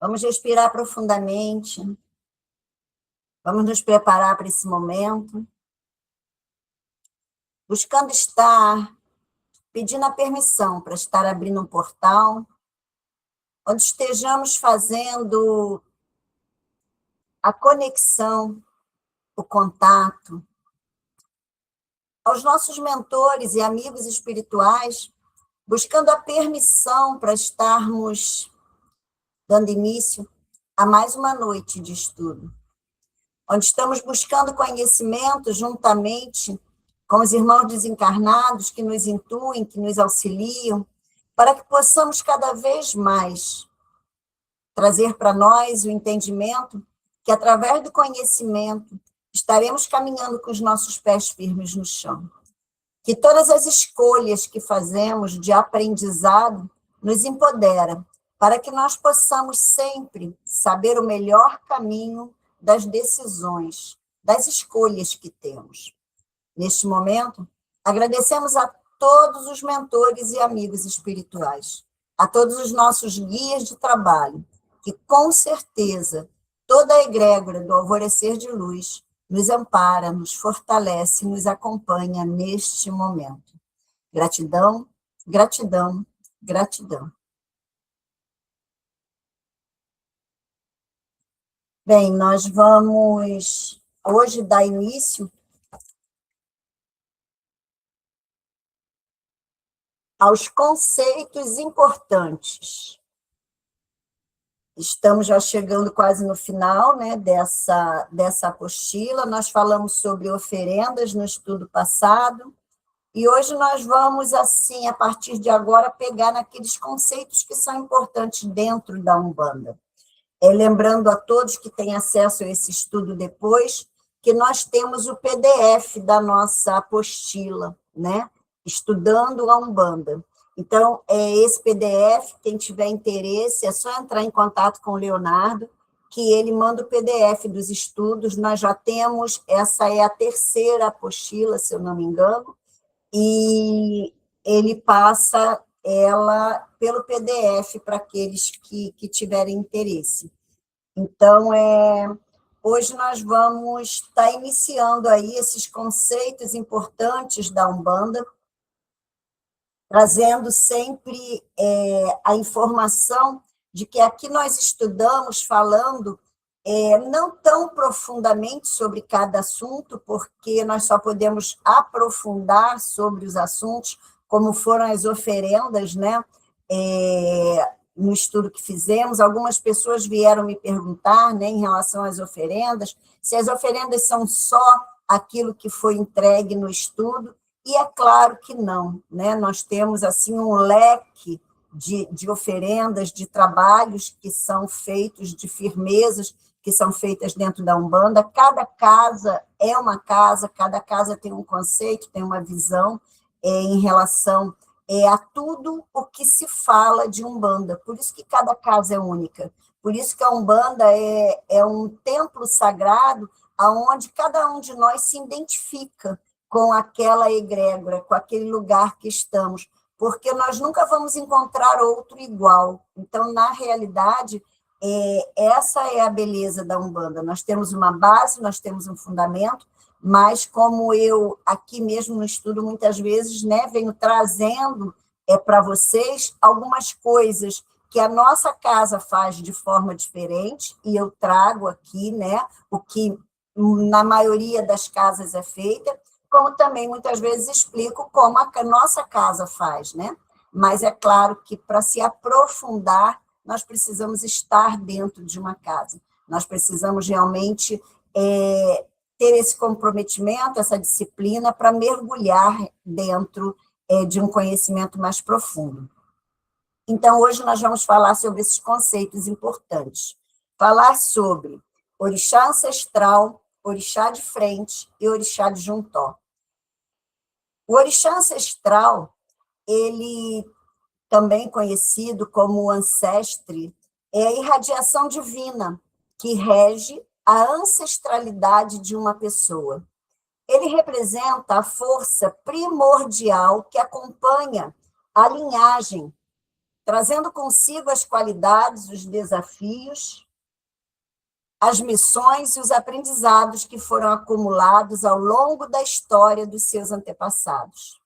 Vamos respirar profundamente. Vamos nos preparar para esse momento. Buscando estar, pedindo a permissão para estar abrindo um portal, onde estejamos fazendo a conexão, o contato, aos nossos mentores e amigos espirituais, buscando a permissão para estarmos dando início a mais uma noite de estudo, onde estamos buscando conhecimento juntamente com os irmãos desencarnados que nos intuem, que nos auxiliam, para que possamos cada vez mais trazer para nós o entendimento que, através do conhecimento, estaremos caminhando com os nossos pés firmes no chão. Que todas as escolhas que fazemos de aprendizado nos empodera, para que nós possamos sempre saber o melhor caminho das decisões, das escolhas que temos. Neste momento, agradecemos a todos os mentores e amigos espirituais, a todos os nossos guias de trabalho, que com certeza toda a egrégora do alvorecer de luz nos ampara, nos fortalece, nos acompanha neste momento. Gratidão, gratidão, gratidão. Bem, nós vamos hoje dar início aos conceitos importantes. Estamos já chegando quase no final, né, dessa apostila. Nós falamos sobre oferendas no estudo passado, e hoje nós vamos, assim, a partir de agora, pegar naqueles conceitos que são importantes dentro da Umbanda. Lembrando a todos que têm acesso a esse estudo depois, que nós temos o PDF da nossa apostila, né? Estudando a Umbanda. Então, esse PDF, quem tiver interesse, é só entrar em contato com o Leonardo, que ele manda o PDF dos estudos. Nós já temos, essa é a terceira apostila, se eu não me engano, e ele passa ela pelo PDF para aqueles que tiverem interesse. Então, hoje nós vamos estar iniciando aí esses conceitos importantes da Umbanda, trazendo sempre a informação de que aqui nós estudamos falando não tão profundamente sobre cada assunto, porque nós só podemos aprofundar sobre os assuntos, como foram as oferendas, né? No estudo que fizemos, algumas pessoas vieram me perguntar, né, em relação às oferendas, se as oferendas são só aquilo que foi entregue no estudo, e é claro que não, né? Nós temos assim um leque de oferendas, de trabalhos que são feitos, de firmezas que são feitas dentro da Umbanda. Cada casa é uma casa, cada casa tem um conceito, tem uma visão em relação a tudo o que se fala de Umbanda. Por isso que cada casa é única. Por isso que a Umbanda é um templo sagrado aonde cada um de nós se identifica com aquela egrégora, com aquele lugar que estamos, porque nós nunca vamos encontrar outro igual. Então, na realidade, essa é a beleza da Umbanda. Nós temos uma base, nós temos um fundamento, mas como eu, aqui mesmo no estudo, muitas vezes, né, venho trazendo para vocês algumas coisas que a nossa casa faz de forma diferente, e eu trago aqui, né, o que na maioria das casas é feita, como também muitas vezes explico como a nossa casa faz, né? Mas é claro que para se aprofundar, nós precisamos estar dentro de uma casa. Nós precisamos realmente ter esse comprometimento, essa disciplina para mergulhar dentro de um conhecimento mais profundo. Então, hoje nós vamos falar sobre esses conceitos importantes. Falar sobre orixá ancestral, orixá de frente e orixá de juntó. O orixá ancestral, ele também conhecido como ancestre, é a irradiação divina que rege a ancestralidade de uma pessoa. Ele representa a força primordial que acompanha a linhagem trazendo consigo as qualidades, os desafios, as missões e os aprendizados que foram acumulados ao longo da história dos seus antepassados.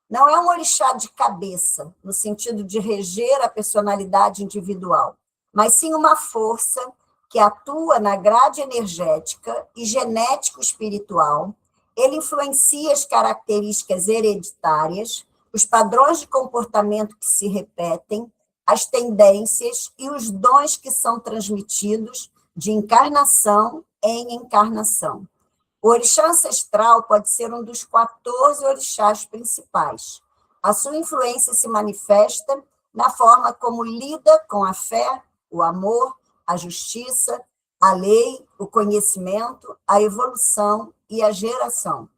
Não é um orixá de cabeça, no sentido de reger a personalidade individual, mas sim uma força que atua na grade energética e genético-espiritual. Ele influencia as características hereditárias, os padrões de comportamento que se repetem, as tendências e os dons que são transmitidos de encarnação em encarnação. O orixá ancestral pode ser um dos 14 orixás principais. A sua influência se manifesta na forma como lida com a fé, o amor, a justiça, a lei, o conhecimento, a evolução e a geração.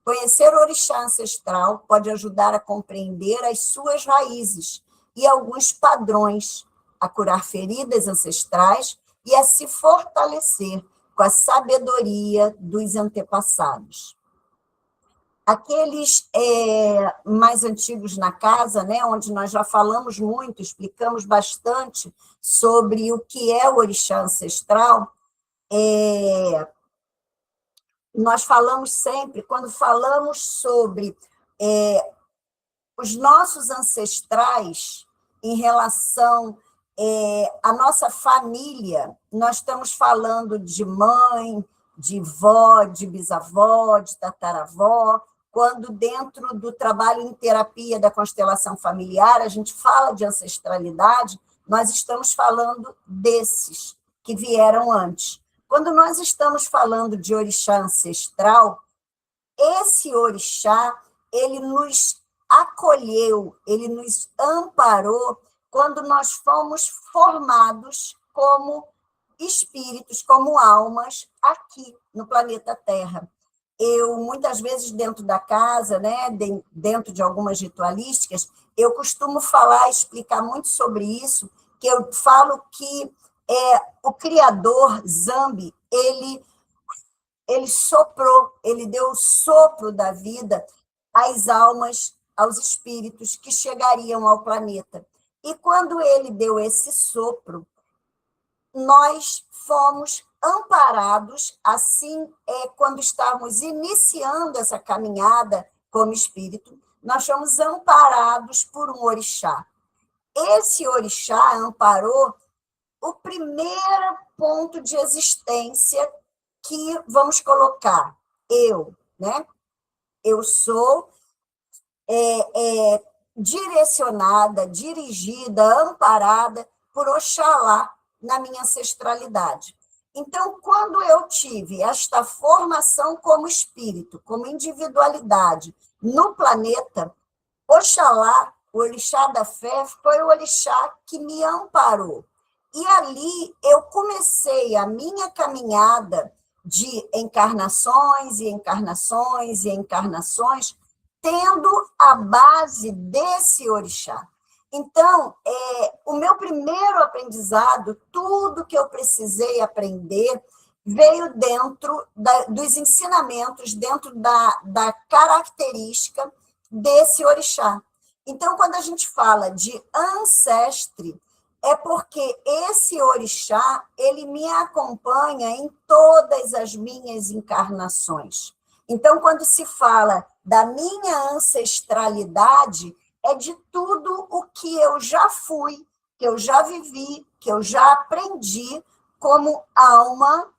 Conhecer o orixá ancestral pode ajudar a compreender as suas raízes e alguns padrões, a curar feridas ancestrais e a se fortalecer com a sabedoria dos antepassados. Aqueles mais antigos na casa, né, onde nós já falamos muito, explicamos bastante sobre o que é o orixá ancestral, nós falamos sempre, quando falamos sobre os nossos ancestrais em relação à nossa família, nós estamos falando de mãe, de vó, de bisavó, de tataravó, quando dentro do trabalho em terapia da constelação familiar, a gente fala de ancestralidade, nós estamos falando desses que vieram antes. Quando nós estamos falando de orixá ancestral, esse orixá, ele nos acolheu, ele nos amparou quando nós fomos formados como espíritos, como almas, aqui no planeta Terra. Eu, muitas vezes, dentro da casa, né, dentro de algumas ritualísticas, eu costumo falar, explicar muito sobre isso, que eu falo que o Criador, Zambi, ele soprou, ele deu o sopro da vida às almas, aos espíritos que chegariam ao planeta. E quando ele deu esse sopro, nós fomos amparados, assim, quando estávamos iniciando essa caminhada como espírito, nós fomos amparados por um orixá. Esse orixá amparou o primeiro ponto de existência que vamos colocar, eu, né? Eu sou direcionada, dirigida, amparada por Oxalá na minha ancestralidade. Então, quando eu tive esta formação como espírito, como individualidade no planeta, Oxalá, o orixá da fé, foi o orixá que me amparou. E ali eu comecei a minha caminhada de encarnações e encarnações e encarnações, tendo a base desse orixá. Então, o meu primeiro aprendizado, tudo que eu precisei aprender, veio dentro dos ensinamentos, dentro da característica desse orixá. Então, quando a gente fala de ancestre, é porque esse orixá, ele me acompanha em todas as minhas encarnações. Então, quando se fala da minha ancestralidade, é de tudo o que eu já fui, que eu já vivi, que eu já aprendi como alma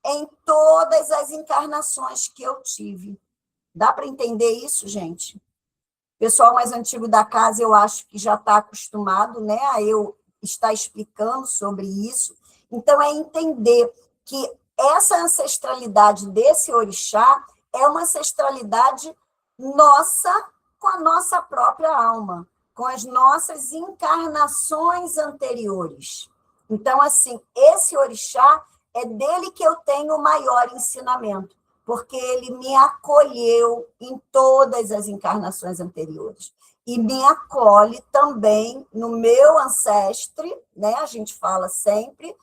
em todas as encarnações que eu tive. Dá para entender isso, gente? O pessoal mais antigo da casa, eu acho que já está acostumado, né, a eu estar explicando sobre isso. Então, é entender que essa ancestralidade desse orixá é uma ancestralidade nossa, com a nossa própria alma, com as nossas encarnações anteriores. Então, assim, esse orixá é dele que eu tenho o maior ensinamento, porque ele me acolheu em todas as encarnações anteriores. E me acolhe também no meu ancestre, né? A gente fala sempre,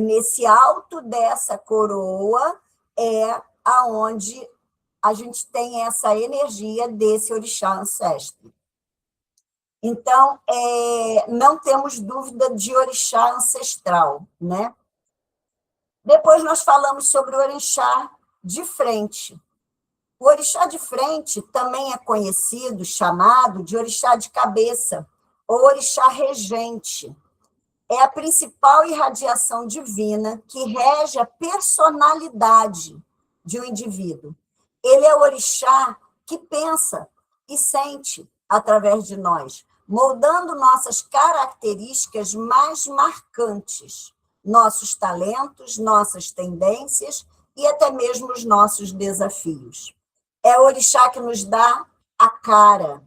nesse alto dessa coroa, aonde a gente tem essa energia desse orixá ancestre. Então, não temos dúvida de orixá ancestral, né? Depois nós falamos sobre o orixá de frente. O orixá de frente também é conhecido, chamado de orixá de cabeça, ou orixá regente. É a principal irradiação divina que rege a personalidade de um indivíduo. Ele é o orixá que pensa e sente através de nós, moldando nossas características mais marcantes, nossos talentos, nossas tendências e até mesmo os nossos desafios. É o orixá que nos dá a cara,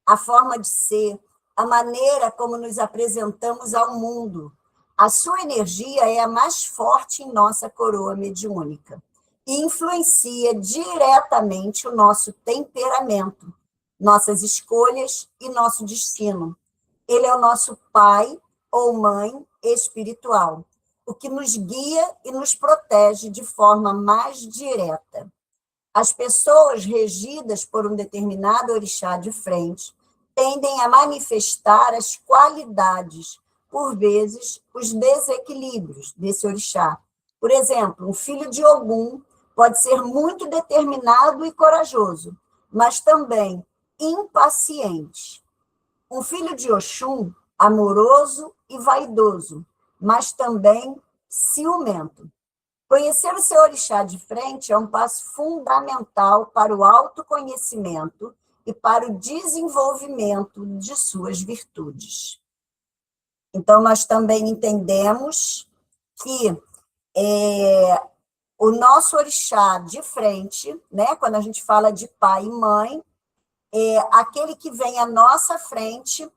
a forma de ser, a maneira como nos apresentamos ao mundo. A sua energia é a mais forte em nossa coroa mediúnica e influencia diretamente o nosso temperamento, nossas escolhas e nosso destino. Ele é o nosso pai ou mãe espiritual, o que nos guia e nos protege de forma mais direta. As pessoas regidas por um determinado orixá de frente tendem a manifestar as qualidades, por vezes, os desequilíbrios desse orixá. Por exemplo, um filho de Ogum pode ser muito determinado e corajoso, mas também impaciente. Um filho de Oxum, amoroso e vaidoso, mas também ciumento. Conhecer o seu orixá de frente é um passo fundamental para o autoconhecimento e para o desenvolvimento de suas virtudes. Então, nós também entendemos que o nosso orixá de frente, né, quando a gente fala de pai e mãe, aquele que vem à nossa frente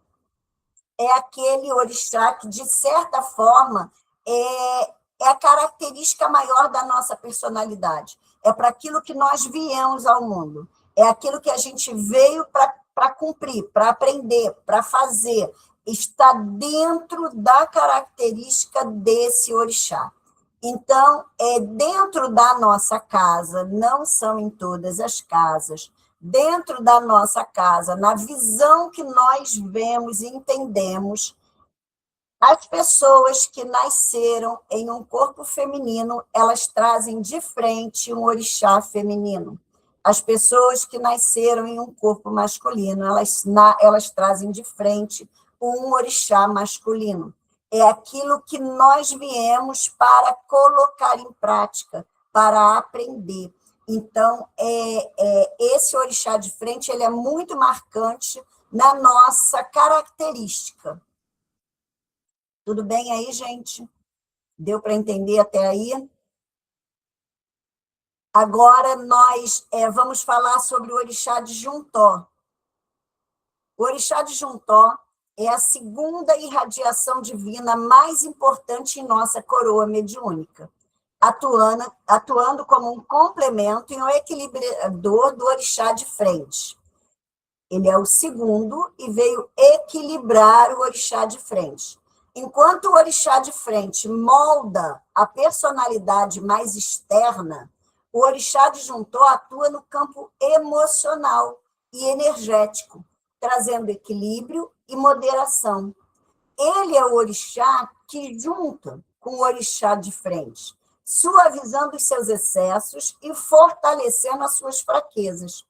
é aquele orixá que, de certa forma, é a característica maior da nossa personalidade. É para aquilo que nós viemos ao mundo. É aquilo que a gente veio para cumprir, para aprender, para fazer. Está dentro da característica desse orixá. Então, dentro da nossa casa, não são em todas as casas, dentro da nossa casa, na visão que nós vemos e entendemos, as pessoas que nasceram em um corpo feminino, elas trazem de frente um orixá feminino. As pessoas que nasceram em um corpo masculino, elas trazem de frente um orixá masculino. É aquilo que nós viemos para colocar em prática, para aprender. Então, esse orixá de frente, ele é muito marcante na nossa característica. Tudo bem aí, gente? Deu para entender até aí? Agora nós vamos falar sobre o orixá de Juntó. O orixá de Juntó é a segunda irradiação divina mais importante em nossa coroa mediúnica, atuando como um complemento e um equilibrador do orixá de frente. Ele é o segundo e veio equilibrar o orixá de frente. Enquanto o orixá de frente molda a personalidade mais externa, o orixá de Juntó atua no campo emocional e energético, trazendo equilíbrio e moderação. Ele é o orixá que junta com o orixá de frente, suavizando os seus excessos e fortalecendo as suas fraquezas.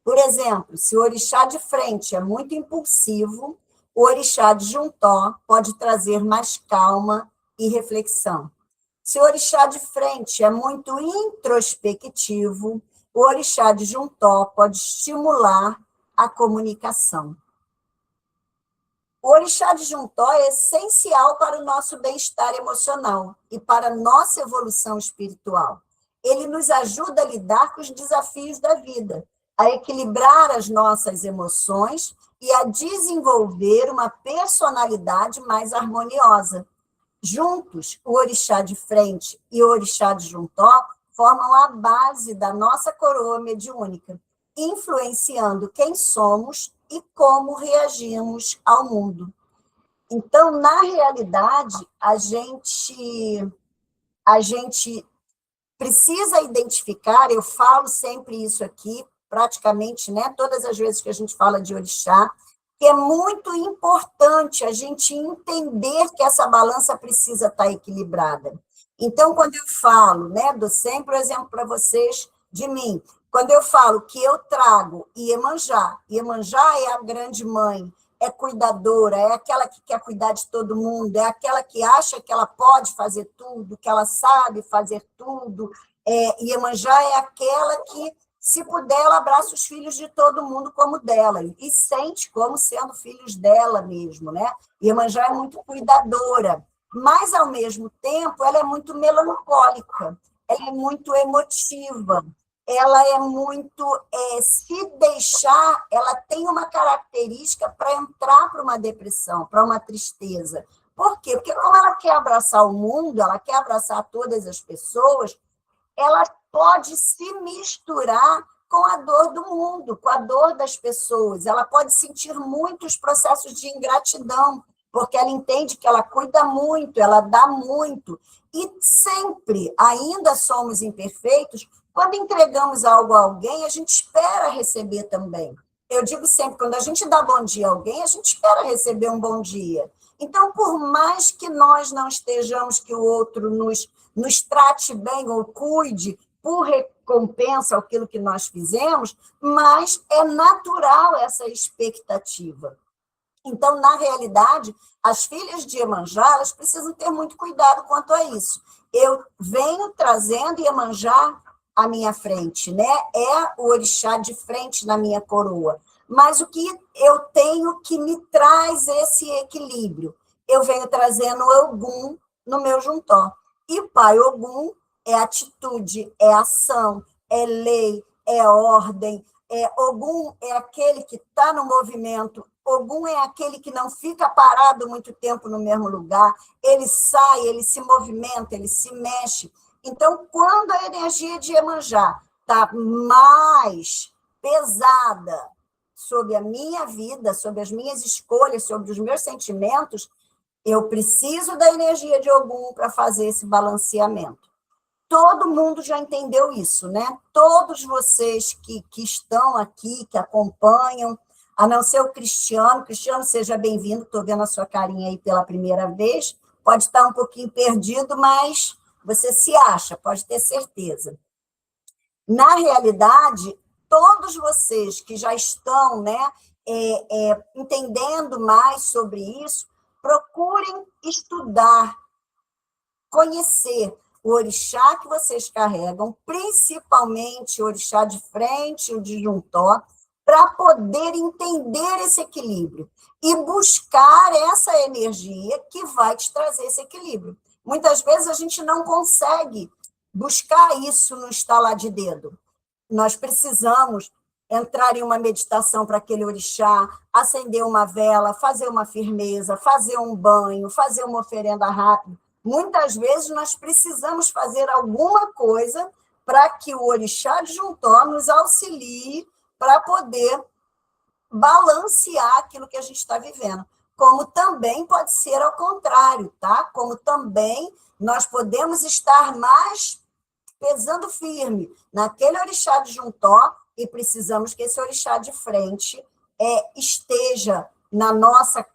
Por exemplo, se o orixá de frente é muito impulsivo, o orixá de Juntó pode trazer mais calma e reflexão. Se o orixá de frente é muito introspectivo, o orixá de Juntó pode estimular a comunicação. O orixá de Juntó é essencial para o nosso bem-estar emocional e para a nossa evolução espiritual. Ele nos ajuda a lidar com os desafios da vida, a equilibrar as nossas emoções e a desenvolver uma personalidade mais harmoniosa. Juntos, o orixá de frente e o orixá de Juntó formam a base da nossa coroa mediúnica, influenciando quem somos e como reagimos ao mundo. Então, na realidade, a gente precisa identificar, eu falo sempre isso aqui, praticamente, né, todas as vezes que a gente fala de orixá, que é muito importante a gente entender que essa balança precisa estar equilibrada. Então, quando eu falo, né, dou sempre o exemplo para vocês de mim, quando eu falo que eu trago Iemanjá, Iemanjá é a grande mãe, é cuidadora, é aquela que quer cuidar de todo mundo, é aquela que acha que ela pode fazer tudo, que ela sabe fazer tudo. Iemanjá é aquela que, se puder, ela abraça os filhos de todo mundo como dela, e sente como sendo filhos dela mesmo, né? Iemanjá é muito cuidadora, mas, ao mesmo tempo, ela é muito melancólica, ela é muito emotiva, ela é muito, se deixar, ela tem uma característica para entrar para uma depressão, para uma tristeza. Por quê? Porque como ela quer abraçar o mundo, ela quer abraçar todas as pessoas, ela pode se misturar com a dor do mundo, com a dor das pessoas. Ela pode sentir muitos processos de ingratidão, porque ela entende que ela cuida muito, ela dá muito. E sempre, ainda somos imperfeitos, quando entregamos algo a alguém, a gente espera receber também. Eu digo sempre, quando a gente dá bom dia a alguém, a gente espera receber um bom dia. Então, por mais que nós não estejamos, que o outro nos trate bem ou cuide por recompensa aquilo que nós fizemos, mas é natural essa expectativa. Então, na realidade, as filhas de Iemanjá, elas precisam ter muito cuidado quanto a isso. Eu venho trazendo Iemanjá à minha frente, né? É o orixá de frente na minha coroa. Mas o que eu tenho que me traz esse equilíbrio? Eu venho trazendo o Ogum no meu juntó. E o pai Ogum é atitude, é ação, é lei, é ordem. Ogum é aquele que está no movimento. Ogum é aquele que não fica parado muito tempo no mesmo lugar. Ele sai, ele se movimenta, ele se mexe. Então, quando a energia de Iemanjá está mais pesada sobre a minha vida, sobre as minhas escolhas, sobre os meus sentimentos, eu preciso da energia de Ogum para fazer esse balanceamento. Todo mundo já entendeu isso, né? Todos vocês que estão aqui, que acompanham, a não ser o Cristiano. Cristiano, seja bem-vindo, estou vendo a sua carinha aí pela primeira vez. Pode estar um pouquinho perdido, mas você se acha, pode ter certeza. Na realidade, todos vocês que já estão, né, entendendo mais sobre isso, procurem estudar, conhecer o orixá que vocês carregam, principalmente o orixá de frente, o de juntó, para poder entender esse equilíbrio e buscar essa energia que vai te trazer esse equilíbrio. Muitas vezes a gente não consegue buscar isso no estalar de dedo. Nós precisamos entrar em uma meditação para aquele orixá, acender uma vela, fazer uma firmeza, fazer um banho, fazer uma oferenda rápida. Muitas vezes nós precisamos fazer alguma coisa para que o orixá de Juntó nos auxilie para poder balancear aquilo que a gente está vivendo. Como também pode ser ao contrário, tá? Como também nós podemos estar mais pesando firme naquele orixá de Juntó e precisamos que esse orixá de frente esteja na nossa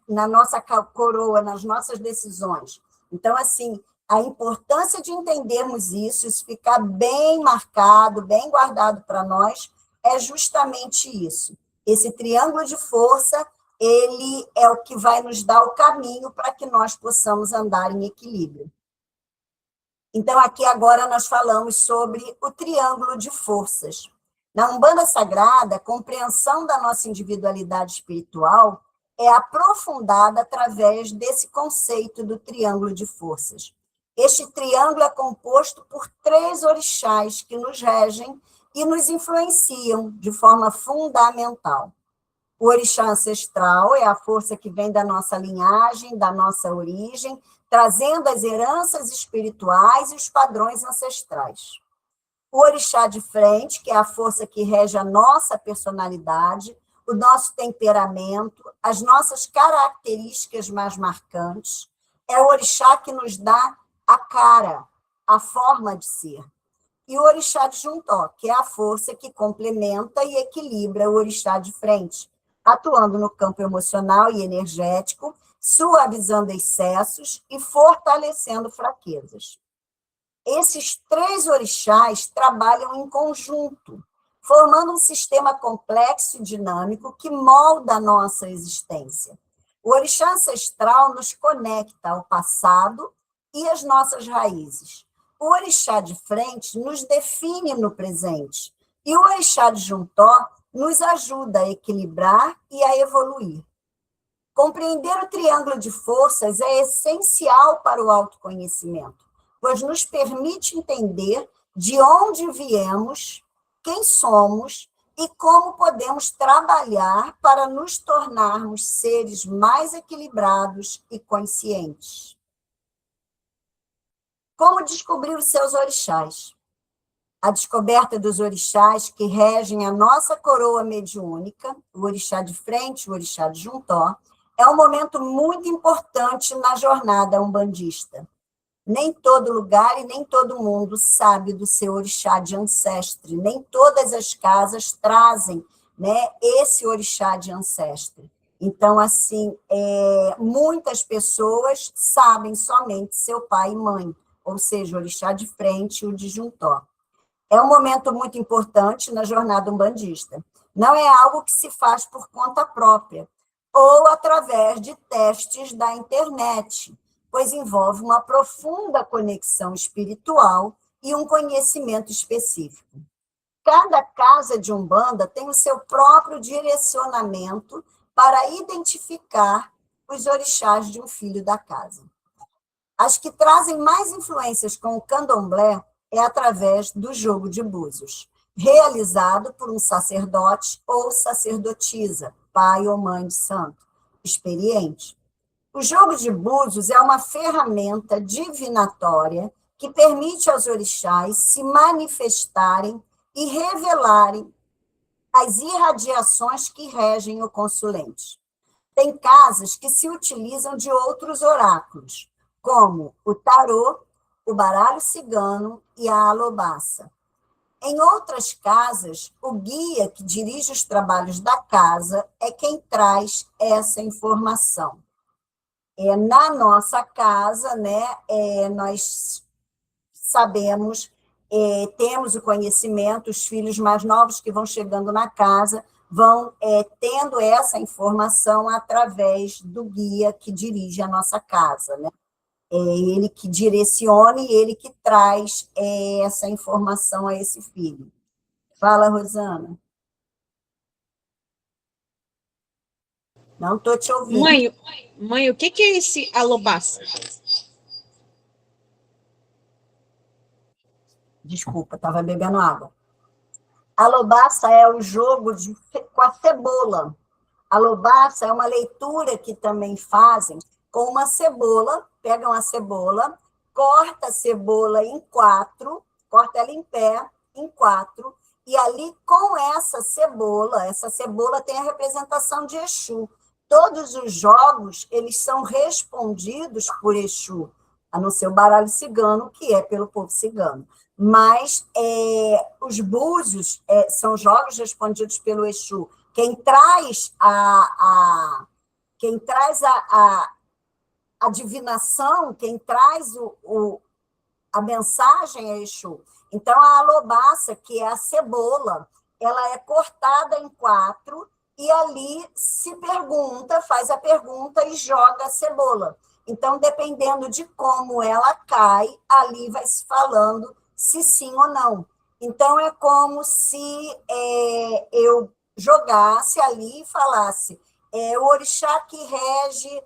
coroa, nas nossas decisões. Então, assim, a importância de entendermos isso ficar bem marcado, bem guardado para nós, é justamente isso. Esse triângulo de força, ele é o que vai nos dar o caminho para que nós possamos andar em equilíbrio. Então, aqui agora nós falamos sobre o triângulo de forças. Na Umbanda Sagrada, a compreensão da nossa individualidade espiritual é aprofundada através desse conceito do triângulo de forças. Este triângulo é composto por 3 orixás que nos regem e nos influenciam de forma fundamental. O orixá ancestral é a força que vem da nossa linhagem, da nossa origem, trazendo as heranças espirituais e os padrões ancestrais. O orixá de frente, que é a força que rege a nossa personalidade, o nosso temperamento, as nossas características mais marcantes, é o orixá que nos dá a cara, a forma de ser. E o orixá de Juntó, que é a força que complementa e equilibra o orixá de frente, atuando no campo emocional e energético, suavizando excessos e fortalecendo fraquezas. Esses 3 orixás trabalham em conjunto, formando um sistema complexo e dinâmico que molda a nossa existência. O orixá ancestral nos conecta ao passado e às nossas raízes. O orixá de frente nos define no presente. E o orixá de Juntó nos ajuda a equilibrar e a evoluir. Compreender o triângulo de forças é essencial para o autoconhecimento, pois nos permite entender de onde viemos, quem somos e como podemos trabalhar para nos tornarmos seres mais equilibrados e conscientes. Como descobrir os seus orixás? A descoberta dos orixás que regem a nossa coroa mediúnica, o orixá de frente, o orixá de Juntó, é um momento muito importante na jornada umbandista. Nem todo lugar e nem todo mundo sabe do seu orixá de ancestre, nem todas as casas trazem, né, esse orixá de ancestre. Então, assim, muitas pessoas sabem somente seu pai e mãe, ou seja, o orixá de frente e o de Juntó. É um momento muito importante na jornada umbandista. Não é algo que se faz por conta própria, ou através de testes da internet, pois envolve uma profunda conexão espiritual e um conhecimento específico. Cada casa de Umbanda tem o seu próprio direcionamento para identificar os orixás de um filho da casa. As que trazem mais influências com o candomblé é através do jogo de búzios, realizado por um sacerdote ou sacerdotisa, pai ou mãe de santo, experiente. O jogo de búzios é uma ferramenta divinatória que permite aos orixás se manifestarem e revelarem as irradiações que regem o consulente. Tem casas que se utilizam de outros oráculos, como o tarô, o baralho cigano e a alobaça. Em outras casas, o guia que dirige os trabalhos da casa é quem traz essa informação. Na nossa casa, né, nós sabemos, temos o conhecimento, os filhos mais novos que vão chegando na casa vão tendo essa informação através do guia que dirige a nossa casa, né? Ele que direciona e ele que traz essa informação a esse filho. Fala, Rosana. Não estou te ouvindo. Mãe, o que é esse alobaça? Desculpa, estava bebendo água. Alobaça é o jogo com a cebola. Alobaça é uma leitura que também fazem com uma cebola, pegam a cebola, corta a cebola em 4, corta ela em pé, em 4, e ali com essa cebola tem a representação de Exu. Todos os jogos, eles são respondidos por Exu, a não ser o baralho cigano, que é pelo povo cigano. Mas os búzios são jogos respondidos pelo Exu. Quem traz a divinação, quem traz a mensagem é Exu. Então, a alobaça, que é a cebola, ela é cortada em 4 e ali se pergunta, faz a pergunta e joga a cebola. Então, dependendo de como ela cai, ali vai se falando se sim ou não. Então, é como se eu jogasse ali e falasse o orixá que rege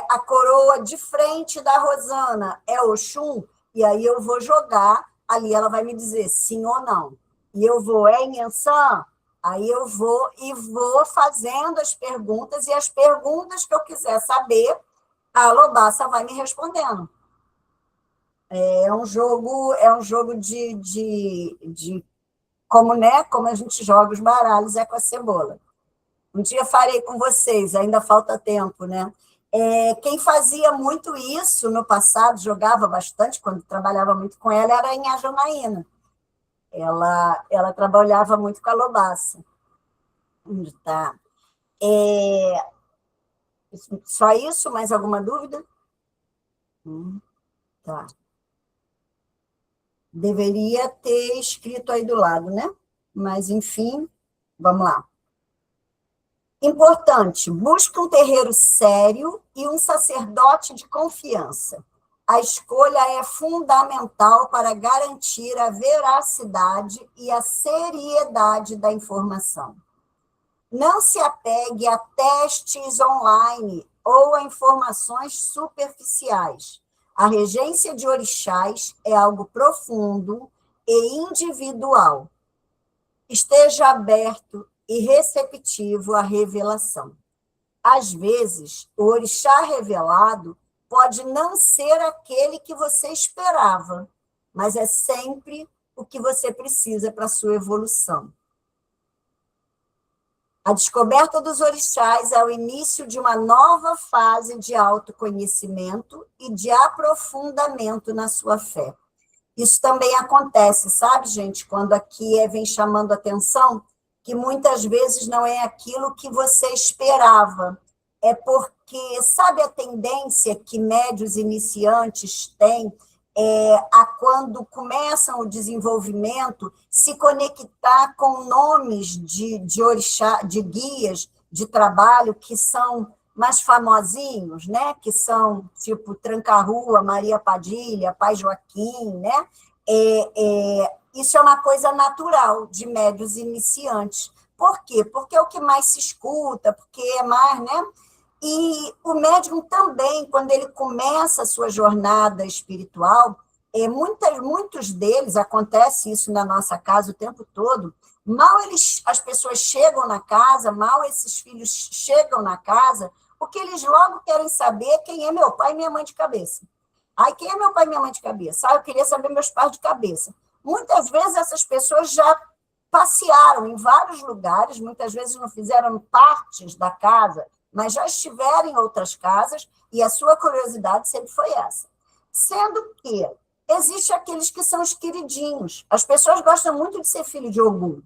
a coroa de frente da Rosana é Oxum, e aí eu vou jogar, ali ela vai me dizer sim ou não. E eu vou, Inhansã? Aí eu vou e vou fazendo as perguntas, e as perguntas que eu quiser saber, a Alobaça vai me respondendo. É um jogo de como, né, como a gente joga os baralhos com a cebola. Um dia farei com vocês, ainda falta tempo, né? Quem fazia muito isso no passado, jogava bastante, quando trabalhava muito com ela, era a Inha Janaína. Ela trabalhava muito com a Lobaça. Onde está? Só isso? Mais alguma dúvida? Tá. Deveria ter escrito aí do lado, né? Mas, enfim, vamos lá. Importante, busque um terreiro sério e um sacerdote de confiança. A escolha é fundamental para garantir a veracidade e a seriedade da informação. Não se apegue a testes online ou a informações superficiais. A regência de orixás é algo profundo e individual. Esteja aberto e receptivo à revelação. Às vezes, o orixá revelado pode não ser aquele que você esperava, mas é sempre o que você precisa para a sua evolução. A descoberta dos orixás é o início de uma nova fase de autoconhecimento e de aprofundamento na sua fé. Isso também acontece, sabe, gente, quando aqui vem chamando atenção, que muitas vezes não é aquilo que você esperava. É porque, sabe a tendência que médios iniciantes têm a quando começam o desenvolvimento, se conectar com nomes de orixá, de guias de trabalho que são mais famosinhos, né? Que são tipo Tranca-Rua, Maria Padilha, Pai Joaquim, né? Isso é uma coisa natural de médios iniciantes. Por quê? Porque é o que mais se escuta, porque é mais, né? E o médium também, quando ele começa a sua jornada espiritual, muitos deles, acontece isso na nossa casa o tempo todo, mal as pessoas chegam na casa, mal esses filhos chegam na casa, o que eles logo querem saber é quem é meu pai e minha mãe de cabeça. Ai, quem é meu pai e minha mãe de cabeça? Eu queria saber meus pais de cabeça. Muitas vezes essas pessoas já passearam em vários lugares, muitas vezes não fizeram partes da casa, mas já estiveram em outras casas, e a sua curiosidade sempre foi essa. Sendo que existem aqueles que são os queridinhos. As pessoas gostam muito de ser filho de Ogum.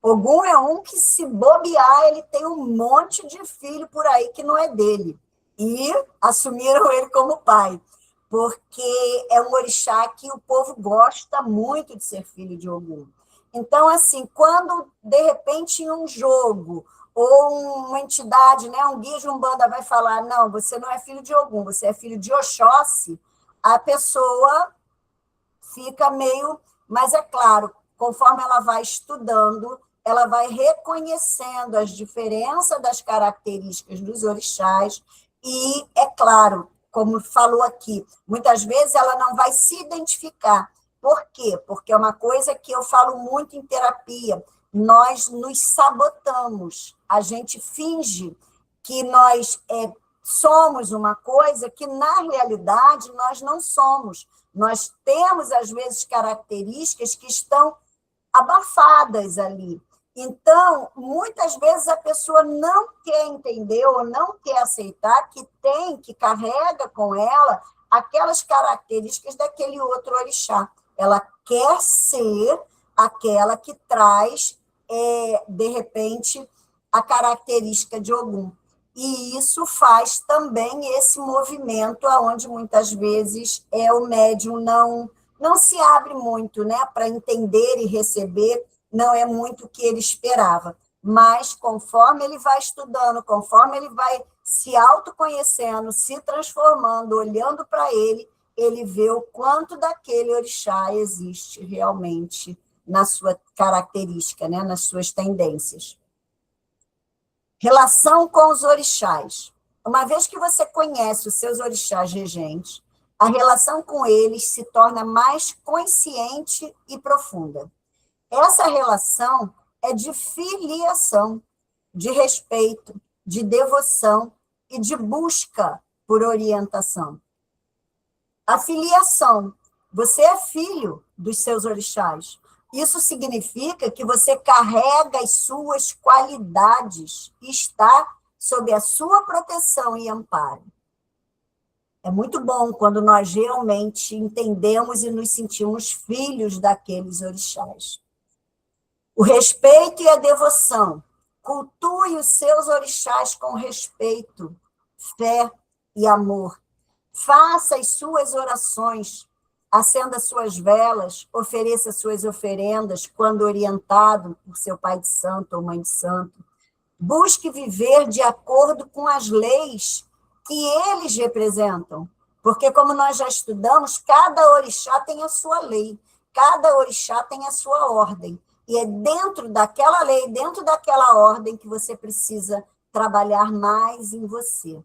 Ogum é um que, se bobear, ele tem um monte de filho por aí que não é dele. E assumiram ele como pai, porque é um orixá que o povo gosta muito de ser filho de Ogum. Então, assim, quando, de repente, em um jogo, ou uma entidade, né, um guia de Umbanda vai falar, não, você não é filho de Ogum, você é filho de Oxóssi, a pessoa fica meio... Mas, é claro, conforme ela vai estudando, ela vai reconhecendo as diferenças das características dos orixás e, é claro, como falou aqui, muitas vezes ela não vai se identificar. Por quê? Porque é uma coisa que eu falo muito em terapia. Nós nos sabotamos, a gente finge que nós somos uma coisa que, na realidade, nós não somos. Nós temos, às vezes, características que estão abafadas ali. Então, muitas vezes a pessoa não quer entender ou não quer aceitar que carrega com ela aquelas características daquele outro orixá. Ela quer ser aquela que traz, de repente, a característica de Ogum. E isso faz também esse movimento onde, muitas vezes, o médium não se abre muito, né, para entender e receber, não é muito o que ele esperava. Mas, conforme ele vai estudando, conforme ele vai se autoconhecendo, se transformando, olhando para ele vê o quanto daquele orixá existe realmente na sua característica, né, nas suas tendências. Relação com os orixás. Uma vez que você conhece os seus orixás regentes, a relação com eles se torna mais consciente e profunda. Essa relação é de filiação, de respeito, de devoção e de busca por orientação. A filiação. Você é filho dos seus orixás. Isso significa que você carrega as suas qualidades e está sob a sua proteção e amparo. É muito bom quando nós realmente entendemos e nos sentimos filhos daqueles orixás. O respeito e a devoção Cultue os seus orixás com respeito, fé e amor. Faça as suas orações, acenda suas velas, ofereça suas oferendas quando orientado por seu pai de santo ou mãe de santo. Busque viver de acordo com as leis que eles representam. Porque, como nós já estudamos, cada orixá tem a sua lei, cada orixá tem a sua ordem. E é dentro daquela lei, dentro daquela ordem, que você precisa trabalhar mais em você.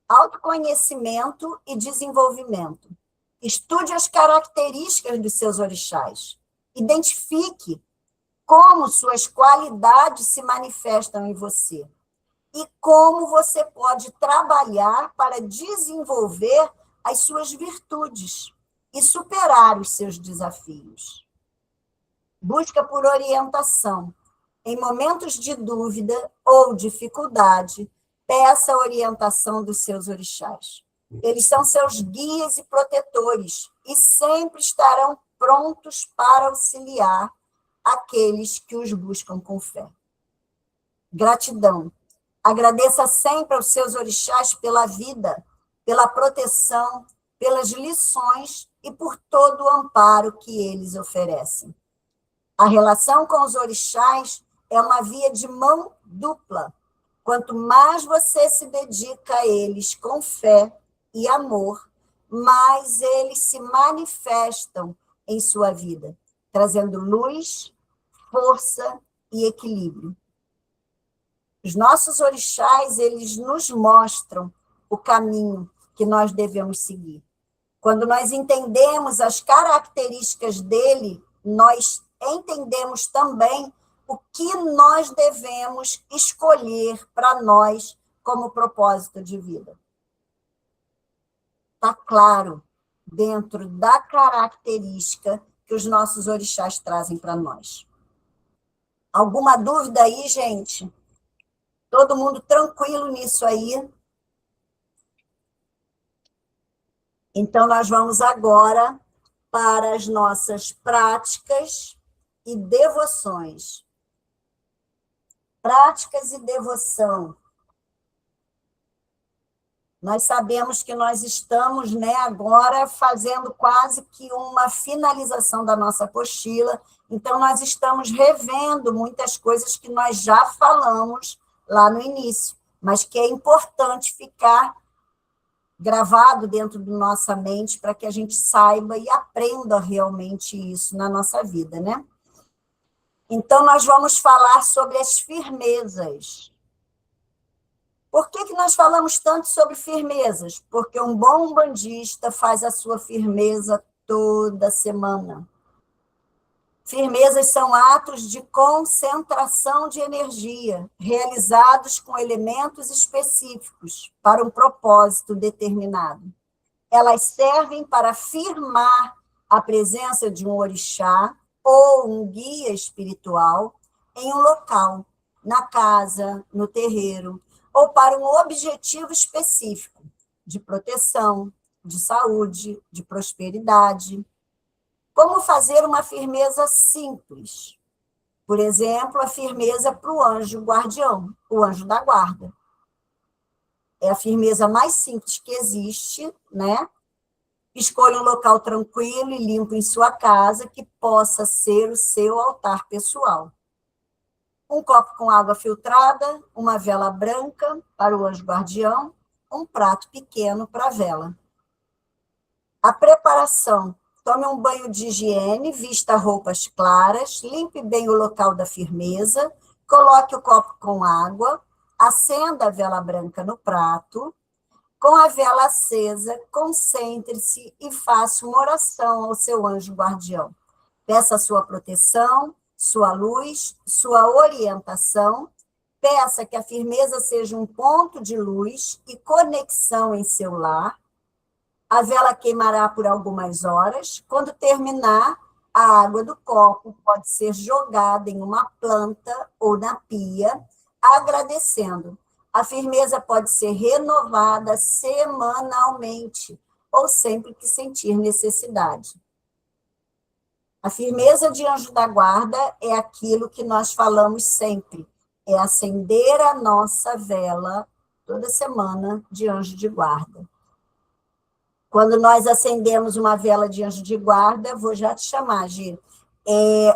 Autoconhecimento e desenvolvimento. Estude as características dos seus orixás. Identifique como suas qualidades se manifestam em você e como você pode trabalhar para desenvolver as suas virtudes e superar os seus desafios. Busca por orientação. Em momentos de dúvida ou dificuldade, peça a orientação dos seus orixás. Eles são seus guias e protetores e sempre estarão prontos para auxiliar aqueles que os buscam com fé. Gratidão. Agradeça sempre aos seus orixás pela vida, pela proteção, pelas lições e por todo o amparo que eles oferecem. A relação com os orixás é uma via de mão dupla. Quanto mais você se dedica a eles com fé e amor, mais eles se manifestam em sua vida, trazendo luz, força e equilíbrio. Os nossos orixás, eles nos mostram o caminho que nós devemos seguir. Quando nós entendemos as características dele, nós entendemos também o que nós devemos escolher para nós como propósito de vida. Está claro, dentro da característica que os nossos orixás trazem para nós. Alguma dúvida aí, gente? Todo mundo tranquilo nisso aí? Então, nós vamos agora para as nossas práticas e devoções. Práticas e devoção. Nós sabemos que nós estamos, agora fazendo quase que uma finalização da nossa apostila, então nós estamos revendo muitas coisas que nós já falamos lá no início, mas que é importante ficar gravado dentro da nossa mente para que a gente saiba e aprenda realmente isso na nossa vida, né? Então, nós vamos falar sobre as firmezas. Por que nós falamos tanto sobre firmezas? Porque um bom umbandista faz a sua firmeza toda semana. Firmezas são atos de concentração de energia, realizados com elementos específicos, para um propósito determinado. Elas servem para firmar a presença de um orixá ou um guia espiritual em um local, na casa, no terreiro, ou para um objetivo específico, de proteção, de saúde, de prosperidade. Como fazer uma firmeza simples? Por exemplo, a firmeza para o anjo guardião, o anjo da guarda. É a firmeza mais simples que existe, né? Escolha um local tranquilo e limpo em sua casa, que possa ser o seu altar pessoal. Um copo com água filtrada, uma vela branca para o anjo guardião, um prato pequeno para a vela. A preparação. Tome um banho de higiene, vista roupas claras, limpe bem o local da firmeza, coloque o copo com água, acenda a vela branca no prato. Com a vela acesa, concentre-se e faça uma oração ao seu anjo guardião. Peça sua proteção, sua luz, sua orientação. Peça que a firmeza seja um ponto de luz e conexão em seu lar. A vela queimará por algumas horas. Quando terminar, a água do copo pode ser jogada em uma planta ou na pia, agradecendo. A firmeza pode ser renovada semanalmente ou sempre que sentir necessidade. A firmeza de anjo da guarda é aquilo que nós falamos sempre. é acender a nossa vela toda semana de anjo de guarda. Quando nós acendemos uma vela de anjo de guarda, vou já te chamar, Gi,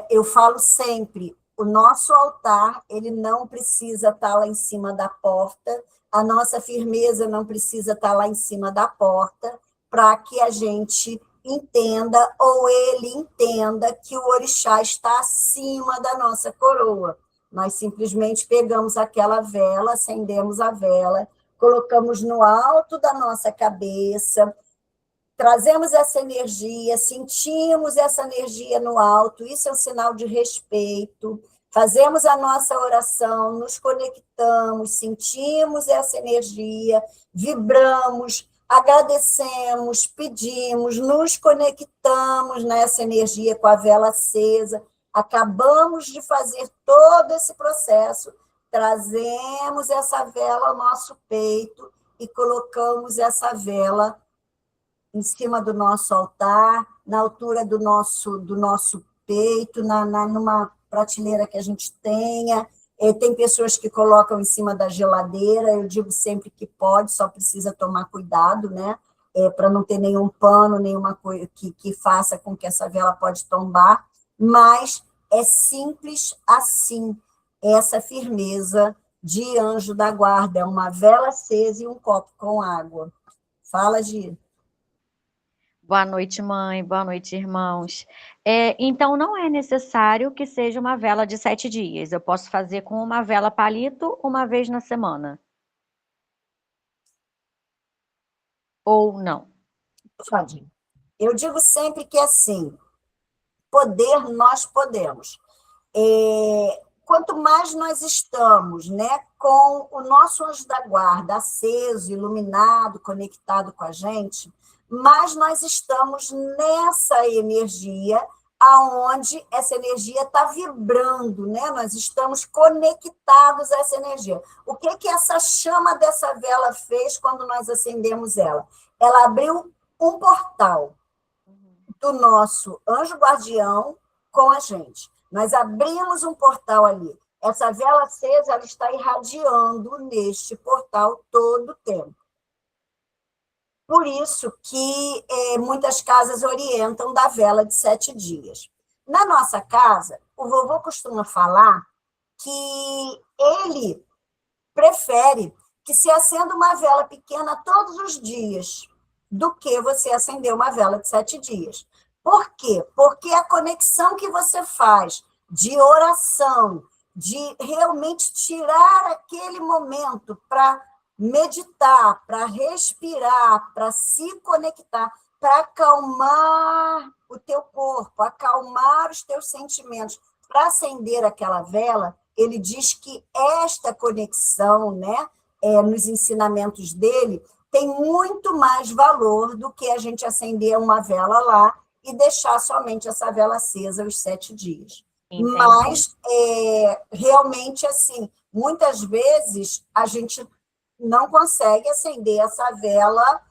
eu falo sempre, o nosso altar, ele não precisa estar lá em cima da porta, a nossa firmeza não precisa estar lá em cima da porta, para que a gente entenda, ou ele entenda, que o orixá está acima da nossa coroa. Nós simplesmente pegamos aquela vela, acendemos a vela, colocamos no alto da nossa cabeça, trazemos essa energia, sentimos essa energia no alto, isso é um sinal de respeito, fazemos a nossa oração, nos conectamos, sentimos essa energia, vibramos, agradecemos, pedimos, nos conectamos nessa energia com a vela acesa, acabamos de fazer todo esse processo, trazemos essa vela ao nosso peito e colocamos essa vela em cima do nosso altar, na altura do nosso peito, numa prateleira que a gente tenha. Tem pessoas que colocam em cima da geladeira, eu digo sempre que pode, só precisa tomar cuidado, né? Para não ter nenhum pano, nenhuma coisa que faça com que essa vela pode tombar, mas é simples assim, essa firmeza de anjo da guarda, é uma vela acesa e um copo com água. Fala, Gi. Boa noite, mãe. Boa noite, irmãos. Então, não é necessário que seja uma vela de 7 dias. Eu posso fazer com uma vela palito uma vez na semana. Ou não? Pode. Eu digo sempre que, assim, poder nós podemos. Quanto mais nós estamos, né, com o nosso anjo da guarda aceso, iluminado, conectado com a gente, mais nós estamos nessa energia, aonde essa energia está vibrando, né? Nós estamos conectados a essa energia. O que essa chama dessa vela fez quando nós acendemos ela? Ela abriu um portal do nosso anjo guardião com a gente. Nós abrimos um portal ali. Essa vela acesa, ela está irradiando neste portal todo o tempo. Por isso que muitas casas orientam da vela de 7 dias. Na nossa casa, o vovô costuma falar que ele prefere que se acenda uma vela pequena todos os dias do que você acender uma vela de 7 dias. Por quê? Porque a conexão que você faz de oração, de realmente tirar aquele momento para meditar, para respirar, para se conectar, para acalmar o teu corpo, acalmar os teus sentimentos, para acender aquela vela, ele diz que esta conexão, né, nos ensinamentos dele, tem muito mais valor do que a gente acender uma vela lá e deixar somente essa vela acesa os 7 dias. Entendi. Mas, realmente, assim, muitas vezes a gente não consegue acender essa vela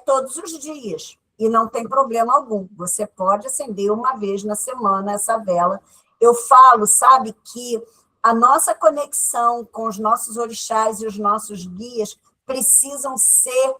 todos os dias, e não tem problema algum. Você pode acender uma vez na semana essa vela. Eu falo, sabe, que a nossa conexão com os nossos orixás e os nossos guias precisam ser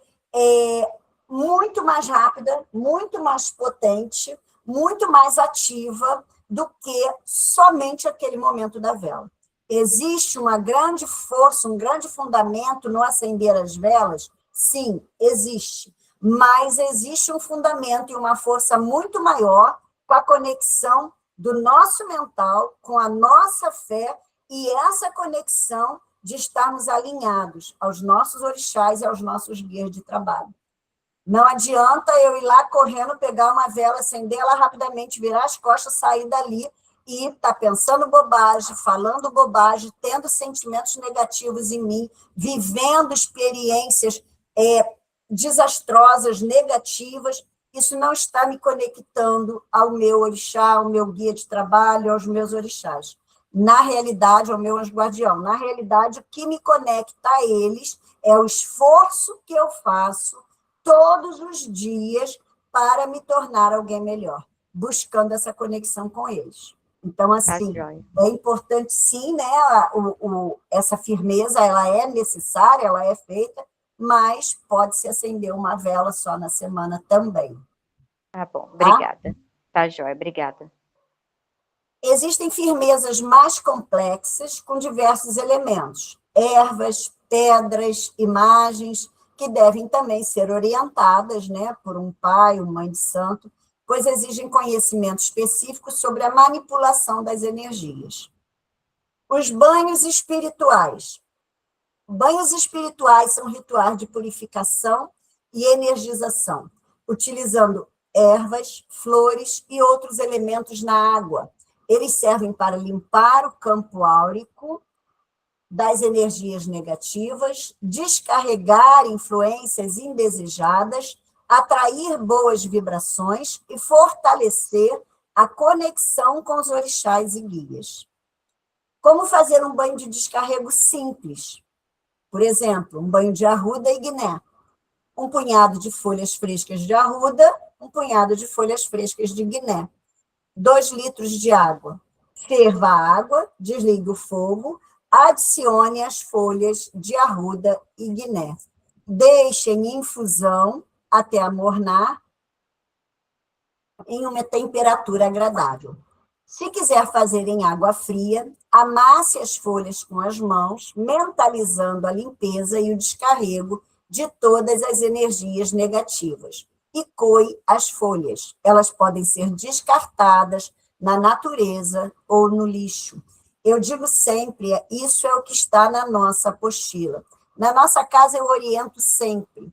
muito mais rápida, muito mais potente, muito mais ativa do que somente aquele momento da vela. Existe uma grande força, um grande fundamento no acender as velas? Sim, existe. Mas existe um fundamento e uma força muito maior com a conexão do nosso mental, com a nossa fé, e essa conexão de estarmos alinhados aos nossos orixás e aos nossos guias de trabalho. Não adianta eu ir lá correndo, pegar uma vela, acender ela rapidamente, virar as costas, sair dali e estar pensando bobagem, falando bobagem, tendo sentimentos negativos em mim, vivendo experiências desastrosas, negativas. Isso não está me conectando ao meu orixá, ao meu guia de trabalho, aos meus orixás. Na realidade, ao meu anjo guardião. Na realidade, o que me conecta a eles é o esforço que eu faço todos os dias para me tornar alguém melhor, buscando essa conexão com eles. Então, Tá assim, joia. é importante sim, né, essa firmeza, ela é necessária, ela é feita, mas pode-se acender uma vela só na semana também, Tá bom, tá? obrigada. Tá joia, obrigada. Existem firmezas mais complexas com diversos elementos, ervas, pedras, imagens, que devem também ser orientadas, né, por um pai, uma mãe de santo, pois exigem conhecimento específico sobre a manipulação das energias. Os banhos espirituais. Banhos espirituais são rituais de purificação e energização, utilizando ervas, flores e outros elementos na água. Eles servem para limpar o campo áurico das energias negativas, descarregar influências indesejadas, atrair boas vibrações e fortalecer a conexão com os orixás e guias. Como fazer um banho de descarrego simples? Por exemplo, um banho de arruda e guiné. Um punhado de folhas frescas de arruda, um punhado de folhas frescas de guiné. 2 litros de água. Ferva a água, desligue o fogo, adicione as folhas de arruda e guiné. Deixe em infusão até amornar em uma temperatura agradável. Se quiser fazer em água fria, amasse as folhas com as mãos, mentalizando a limpeza e o descarrego de todas as energias negativas. E coe as folhas. Elas podem ser descartadas na natureza ou no lixo. Eu digo sempre, isso é o que está na nossa apostila. Na nossa casa eu oriento sempre.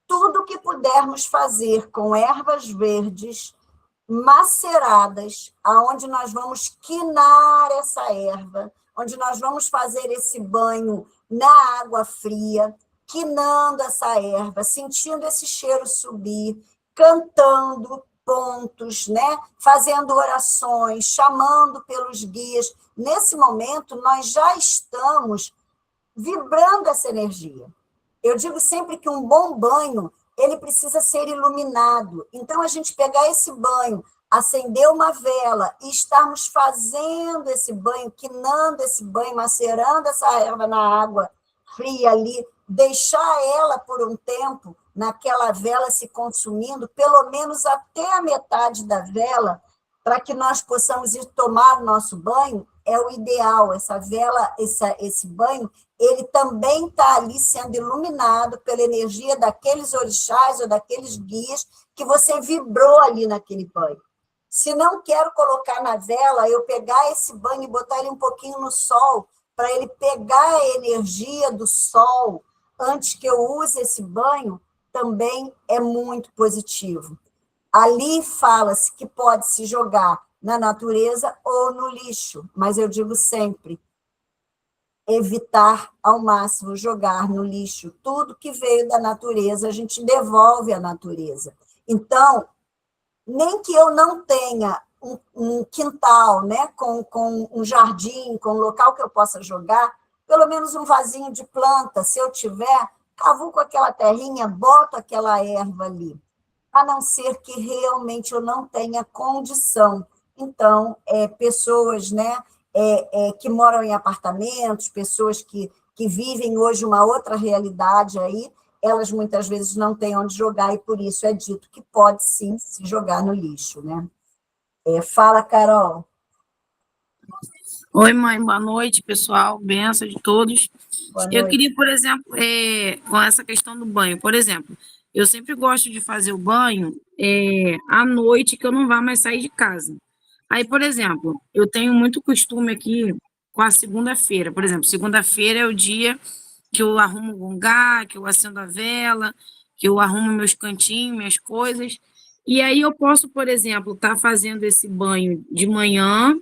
Tudo que pudermos fazer com ervas verdes maceradas, aonde nós vamos quinar essa erva, onde nós vamos fazer esse banho na água fria, quinando essa erva, sentindo esse cheiro subir, cantando pontos, né? Fazendo orações, chamando pelos guias. Nesse momento, nós já estamos vibrando essa energia. Eu digo sempre que um bom banho, ele precisa ser iluminado. Então, a gente pegar esse banho, acender uma vela e estarmos fazendo esse banho, quinando esse banho, macerando essa erva na água fria ali, deixar ela por um tempo naquela vela se consumindo, pelo menos até a metade da vela, para que nós possamos ir tomar o nosso banho, é o ideal. Essa vela, esse banho, ele também está ali sendo iluminado pela energia daqueles orixás ou daqueles guias que você vibrou ali naquele banho. Se não quero colocar na vela, eu pegar esse banho e botar ele um pouquinho no sol, para ele pegar a energia do sol antes que eu use esse banho, também é muito positivo. Ali fala-se que pode se jogar na natureza ou no lixo, mas eu digo sempre, evitar ao máximo jogar no lixo. Tudo que veio da natureza, a gente devolve à natureza. Então, nem que eu não tenha um quintal, né, com um jardim, com um local que eu possa jogar, pelo menos um vasinho de planta, se eu tiver, cavuco aquela terrinha, boto aquela erva ali, a não ser que realmente eu não tenha condição. Então, pessoas, né, que moram em apartamentos, pessoas que vivem hoje uma outra realidade aí, elas muitas vezes não têm onde jogar, e por isso é dito que pode sim se jogar no lixo, né? Fala, Carol. Oi, mãe, boa noite, pessoal, benção de todos. Boa Eu noite. queria, por exemplo, com essa questão do banho, por exemplo, eu sempre gosto de fazer o banho à noite, que eu não vá mais sair de casa. Aí, por exemplo, eu tenho muito costume aqui com a segunda-feira. Por exemplo, segunda-feira é o dia que eu arrumo o gongá, que eu acendo a vela, que eu arrumo meus cantinhos, minhas coisas. E aí eu posso, por exemplo, estar fazendo esse banho de manhã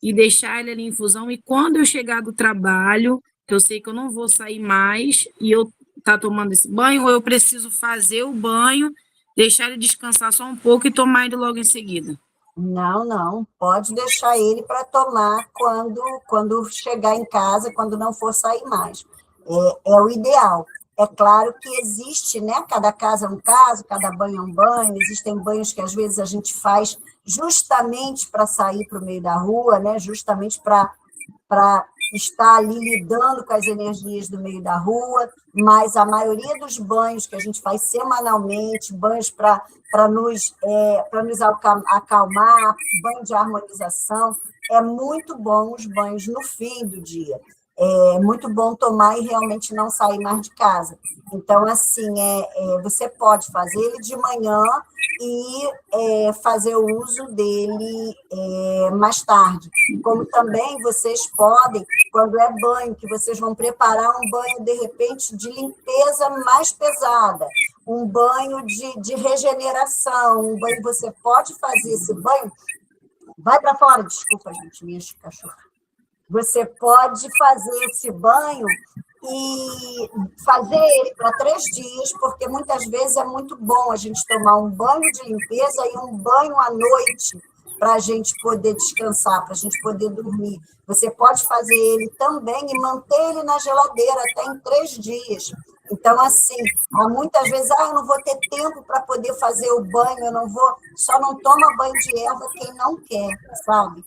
e deixar ele ali em infusão. E quando eu chegar do trabalho, que eu sei que eu não vou sair mais, e eu tá tomando esse banho, ou eu preciso fazer o banho, deixar ele descansar só um pouco e tomar ele logo em seguida? Não, pode deixar ele para tomar quando chegar em casa, quando não for sair mais. É o ideal. É claro que existe, né? Cada casa é um caso, cada banho é um banho. Existem banhos que às vezes a gente faz justamente para sair para o meio da rua, né? Justamente para estar ali lidando com as energias do meio da rua, mas a maioria dos banhos que a gente faz semanalmente, banhos para nos acalmar, banho de harmonização, é muito bom os banhos no fim do dia. É muito bom tomar e realmente não sair mais de casa. Então, assim, você pode fazer ele de manhã e fazer o uso dele mais tarde. Como também vocês podem, quando é banho, que vocês vão preparar um banho, de repente, de limpeza mais pesada, um banho de regeneração, um banho, você pode fazer esse banho. Vai para fora, desculpa, gente, minhas cachorras. Você pode fazer esse banho e fazer ele para 3 dias, porque muitas vezes é muito bom a gente tomar um banho de limpeza e um banho à noite para a gente poder descansar, para a gente poder dormir. Você pode fazer ele também e manter ele na geladeira até em 3 dias. Então, assim, muitas vezes, eu não vou ter tempo para poder fazer o banho, eu não vou, só não toma banho de erva quem não quer, sabe?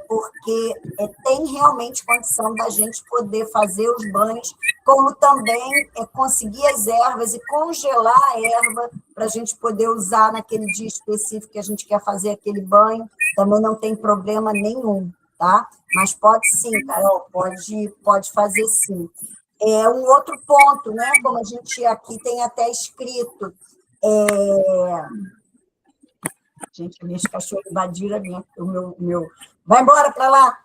Porque tem realmente condição da gente poder fazer os banhos, como também conseguir as ervas e congelar a erva para a gente poder usar naquele dia específico que a gente quer fazer aquele banho, também não tem problema nenhum, tá? Mas pode sim, Carol, pode fazer sim. Um outro ponto, né? Como a gente aqui tem até escrito, gente, minhas cachorras invadiram o meu. Vai embora para lá!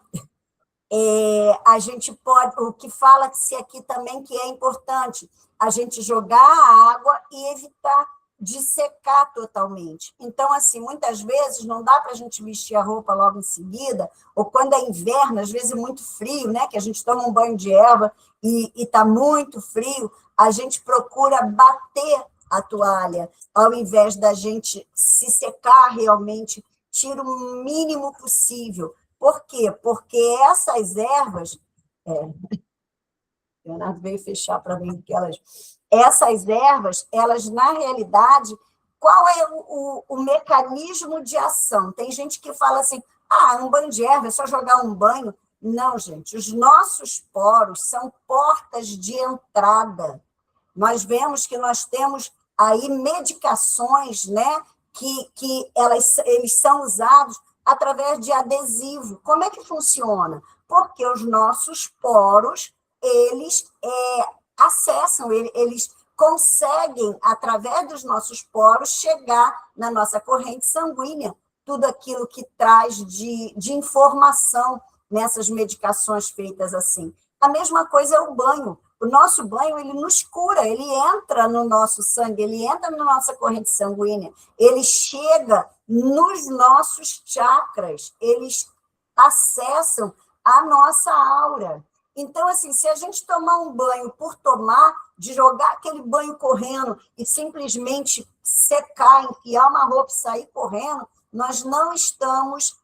A gente pode, o que fala que se aqui também que é importante, a gente jogar a água e evitar de secar totalmente. Então, assim, muitas vezes não dá para a gente vestir a roupa logo em seguida, ou quando é inverno, às vezes é muito frio, né? Que a gente toma um banho de erva e está muito frio, a gente procura bater a toalha, ao invés da gente se secar realmente, tira o mínimo possível. Por quê? Porque essas ervas... Leonardo veio fechar para mim que essas ervas, elas, na realidade, qual é o mecanismo de ação? Tem gente que fala assim, um banho de erva é só jogar um banho. Não, gente, os nossos poros são portas de entrada. Nós vemos que nós temos aí medicações, né, que eles são usados através de adesivo. Como é que funciona? Porque os nossos poros, eles acessam, eles conseguem, através dos nossos poros, chegar na nossa corrente sanguínea, tudo aquilo que traz de informação nessas medicações feitas assim. A mesma coisa é o banho. O nosso banho, ele nos cura, ele entra no nosso sangue, ele entra na nossa corrente sanguínea, ele chega nos nossos chakras, eles acessam a nossa aura. Então, assim, se a gente tomar um banho por tomar, de jogar aquele banho correndo e simplesmente secar, enfiar uma roupa e sair correndo, nós não estamos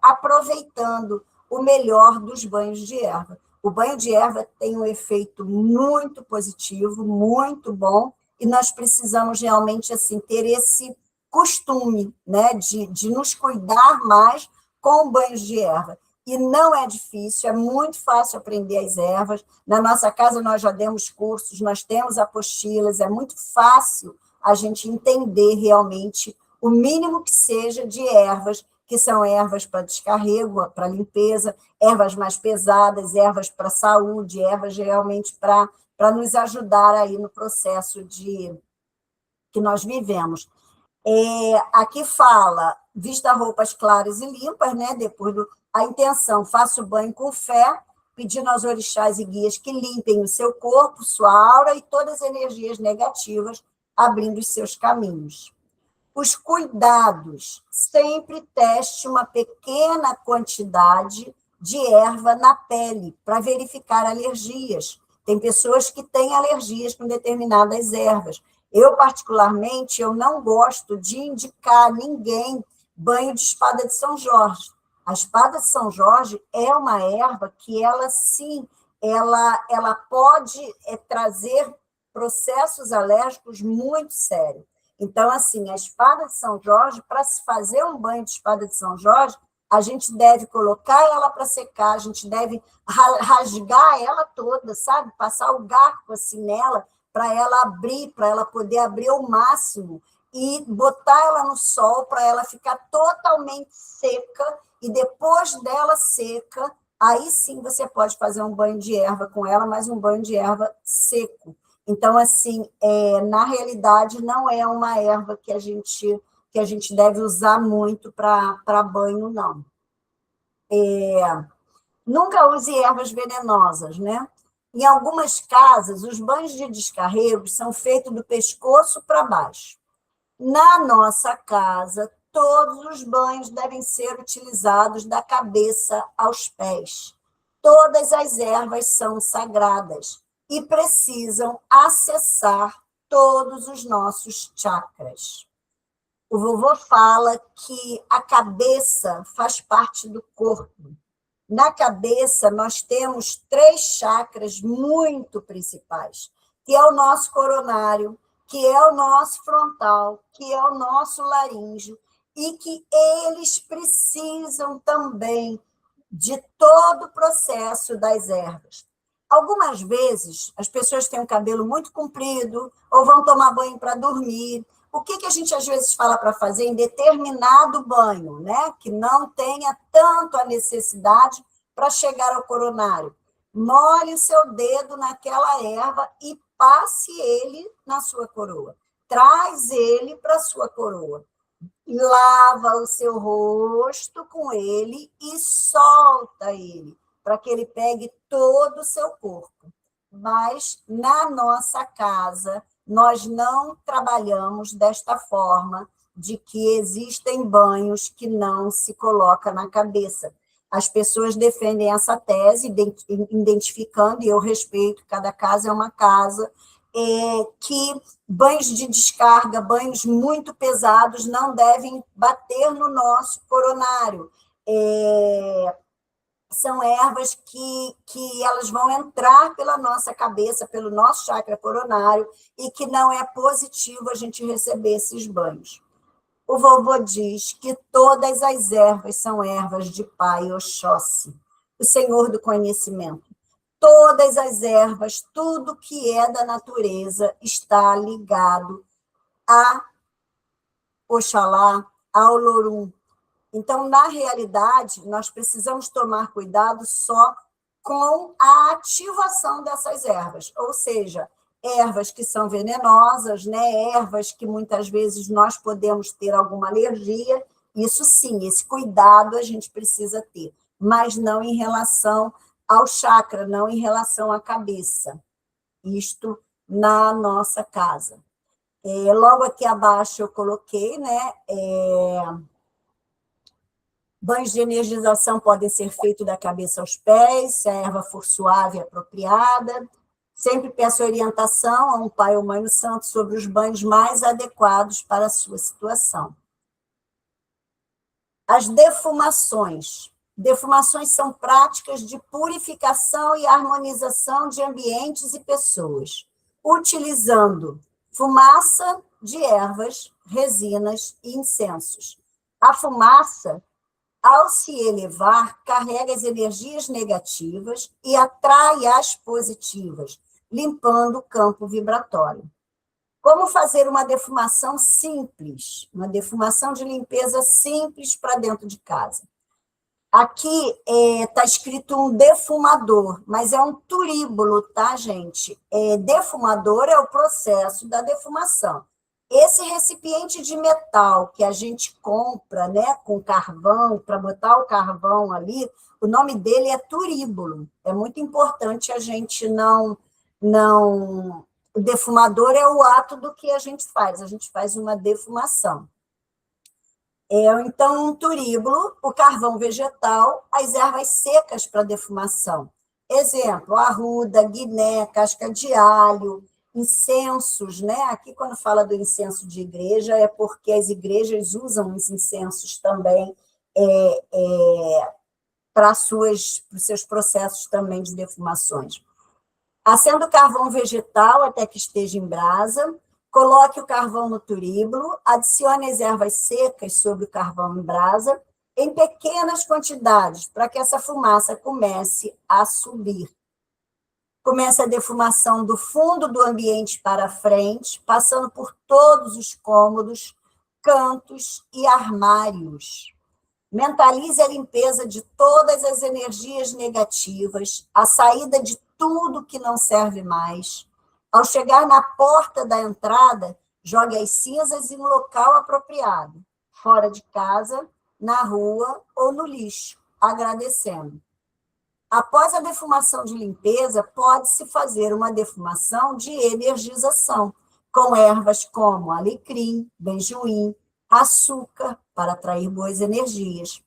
aproveitando o melhor dos banhos de erva. O banho de erva tem um efeito muito positivo, muito bom, e nós precisamos realmente assim, ter esse costume, né, de nos cuidar mais com banhos de erva. E não é difícil, é muito fácil aprender as ervas. Na nossa casa nós já demos cursos, nós temos apostilas, é muito fácil a gente entender realmente o mínimo que seja de ervas, que são ervas para descarrego, para limpeza, ervas mais pesadas, ervas para saúde, ervas realmente para nos ajudar aí no processo que nós vivemos. Aqui fala, vista roupas claras e limpas, né? Depois a intenção, faça o banho com fé, pedindo aos orixás e guias que limpem o seu corpo, sua aura e todas as energias negativas, abrindo os seus caminhos. Os cuidados, sempre teste uma pequena quantidade de erva na pele para verificar alergias. Tem pessoas que têm alergias com determinadas ervas. Eu, particularmente, eu não gosto de indicar a ninguém banho de espada de São Jorge. A espada de São Jorge é uma erva que ela, sim, ela pode trazer processos alérgicos muito sérios. Então, assim, a espada de São Jorge, para se fazer um banho de espada de São Jorge, a gente deve colocar ela para secar, a gente deve rasgar ela toda, sabe? Passar o garfo assim nela, para ela abrir, para ela poder abrir ao máximo, e botar ela no sol para ela ficar totalmente seca, e depois dela seca, aí sim você pode fazer um banho de erva com ela, mas um banho de erva seco. Então, assim, na realidade, não é uma erva que a gente deve usar muito para banho, não. Nunca use ervas venenosas, né? Em algumas casas, os banhos de descarrego são feitos do pescoço para baixo. Na nossa casa, todos os banhos devem ser utilizados da cabeça aos pés. Todas as ervas são sagradas e precisam acessar todos os nossos chakras. O vovô fala que a cabeça faz parte do corpo. Na cabeça, nós temos 3 chakras muito principais, que é o nosso coronário, que é o nosso frontal, que é o nosso laríngeo, e que eles precisam também de todo o processo das ervas. Algumas vezes, as pessoas têm o cabelo muito comprido, ou vão tomar banho para dormir. O que a gente, às vezes, fala para fazer em determinado banho, né? Que não tenha tanto a necessidade para chegar ao coronário? Molhe o seu dedo naquela erva e passe ele na sua coroa. Traz ele para a sua coroa. Lava o seu rosto com ele e solta ele, para que ele pegue todo o seu corpo. Mas, na nossa casa, nós não trabalhamos desta forma, de que existem banhos que não se coloca na cabeça. As pessoas defendem essa tese, identificando, e eu respeito, cada casa é uma casa, que banhos de descarga, banhos muito pesados, não devem bater no nosso coronário. São ervas que elas vão entrar pela nossa cabeça, pelo nosso chakra coronário, e que não é positivo a gente receber esses banhos. O vovô diz que todas as ervas são ervas de Pai Oxóssi, o Senhor do conhecimento. Todas as ervas, tudo que é da natureza, está ligado a Oxalá, ao Lorum. Então, na realidade, nós precisamos tomar cuidado só com a ativação dessas ervas, ou seja, ervas que são venenosas, né? Ervas que muitas vezes nós podemos ter alguma alergia, isso sim, esse cuidado a gente precisa ter, mas não em relação ao chakra, não em relação à cabeça. Isto na nossa casa. Logo aqui abaixo eu coloquei, né? Banhos de energização podem ser feitos da cabeça aos pés, se a erva for suave e apropriada. Sempre peço orientação a um pai ou mãe no santo sobre os banhos mais adequados para a sua situação. As defumações. Defumações são práticas de purificação e harmonização de ambientes e pessoas, utilizando fumaça de ervas, resinas e incensos. A fumaça, ao se elevar, carrega as energias negativas e atrai as positivas, limpando o campo vibratório. Como fazer uma defumação simples, uma defumação de limpeza simples para dentro de casa? Aqui está escrito um defumador, mas é um turíbulo, tá, gente? Defumador é o processo da defumação. Esse recipiente de metal que a gente compra, né, com carvão, para botar o carvão ali, o nome dele é turíbulo. É muito importante a gente não... O defumador é o ato do que a gente faz uma defumação. Então, um turíbulo, o carvão vegetal, as ervas secas para defumação. Exemplo, arruda, guiné, casca de alho, incensos, né? Aqui, quando fala do incenso de igreja, é porque as igrejas usam os incensos também para os seus processos também de defumações. Acenda o carvão vegetal até que esteja em brasa, coloque o carvão no turíbulo, adicione as ervas secas sobre o carvão em brasa, em pequenas quantidades, para que essa fumaça comece a subir. Começa a defumação do fundo do ambiente para frente, passando por todos os cômodos, cantos e armários. Mentalize a limpeza de todas as energias negativas, a saída de tudo que não serve mais. Ao chegar na porta da entrada, jogue as cinzas em um local apropriado, fora de casa, na rua ou no lixo, agradecendo. Após a defumação de limpeza, pode-se fazer uma defumação de energização, com ervas como alecrim, benjoim, açúcar, para atrair boas energias.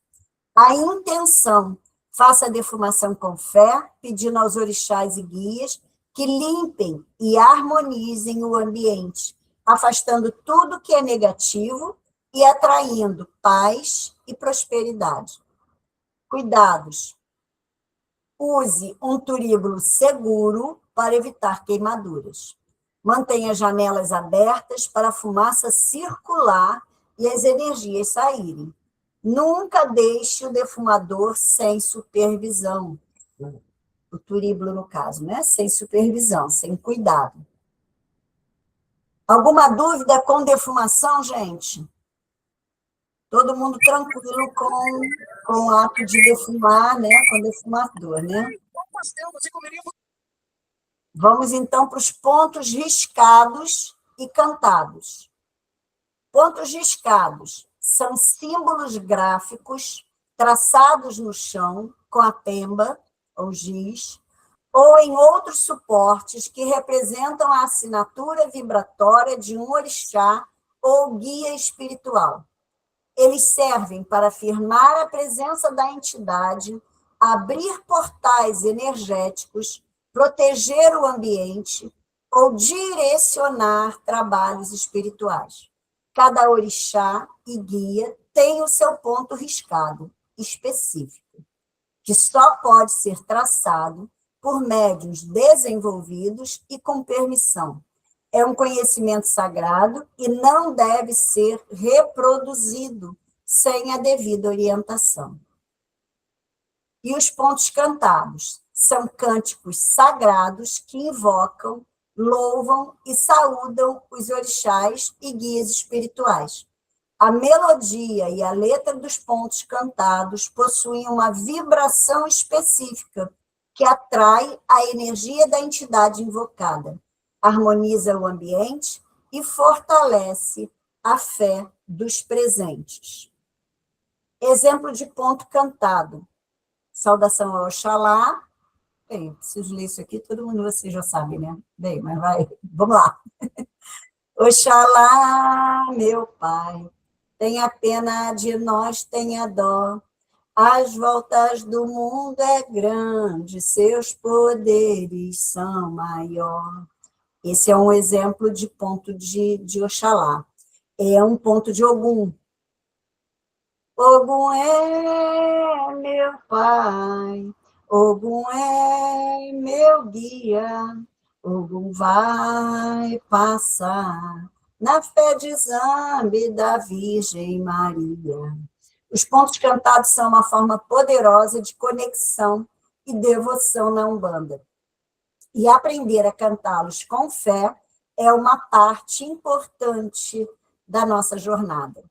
A intenção: faça a defumação com fé, pedindo aos orixás e guias que limpem e harmonizem o ambiente, afastando tudo que é negativo e atraindo paz e prosperidade. Cuidados: use um turíbulo seguro para evitar queimaduras. Mantenha janelas abertas para a fumaça circular e as energias saírem. Nunca deixe o defumador sem supervisão. O turíbulo, no caso, né? Sem supervisão, sem cuidado. Alguma dúvida com defumação, gente? Todo mundo tranquilo com o ato de defumar, né? Com defumador, né? Vamos, então, para os pontos riscados e cantados. Pontos riscados são símbolos gráficos traçados no chão com a pemba, ou giz, ou em outros suportes que representam a assinatura vibratória de um orixá ou guia espiritual. Eles servem para afirmar a presença da entidade, abrir portais energéticos, proteger o ambiente ou direcionar trabalhos espirituais. Cada orixá e guia tem o seu ponto riscado específico, que só pode ser traçado por médiuns desenvolvidos e com permissão. É um conhecimento sagrado e não deve ser reproduzido sem a devida orientação. E os pontos cantados são cânticos sagrados que invocam, louvam e saúdam os orixás e guias espirituais. A melodia e a letra dos pontos cantados possuem uma vibração específica que atrai a energia da entidade invocada, harmoniza o ambiente e fortalece a fé dos presentes. Exemplo de ponto cantado. Saudação ao Oxalá. Bem, preciso ler isso aqui, todo mundo você já sabe, né? Bem, mas vai, vamos lá. Oxalá, meu Pai, tenha pena de nós, tenha dó. As voltas do mundo é grande, seus poderes são maior. Esse é um exemplo de ponto de Oxalá. É um ponto de Ogum. Ogum é meu Pai, Ogum é meu guia, Ogum vai passar na fé de Zambi da Virgem Maria. Os pontos cantados são uma forma poderosa de conexão e devoção na Umbanda. E aprender a cantá-los com fé é uma parte importante da nossa jornada.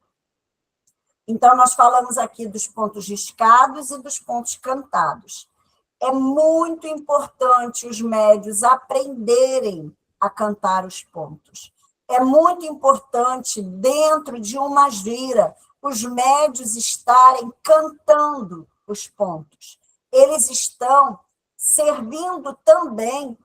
Então, nós falamos aqui dos pontos riscados e dos pontos cantados. É muito importante os médiuns aprenderem a cantar os pontos. É muito importante, dentro de uma gira, os médiuns estarem cantando os pontos. Eles estão servindo também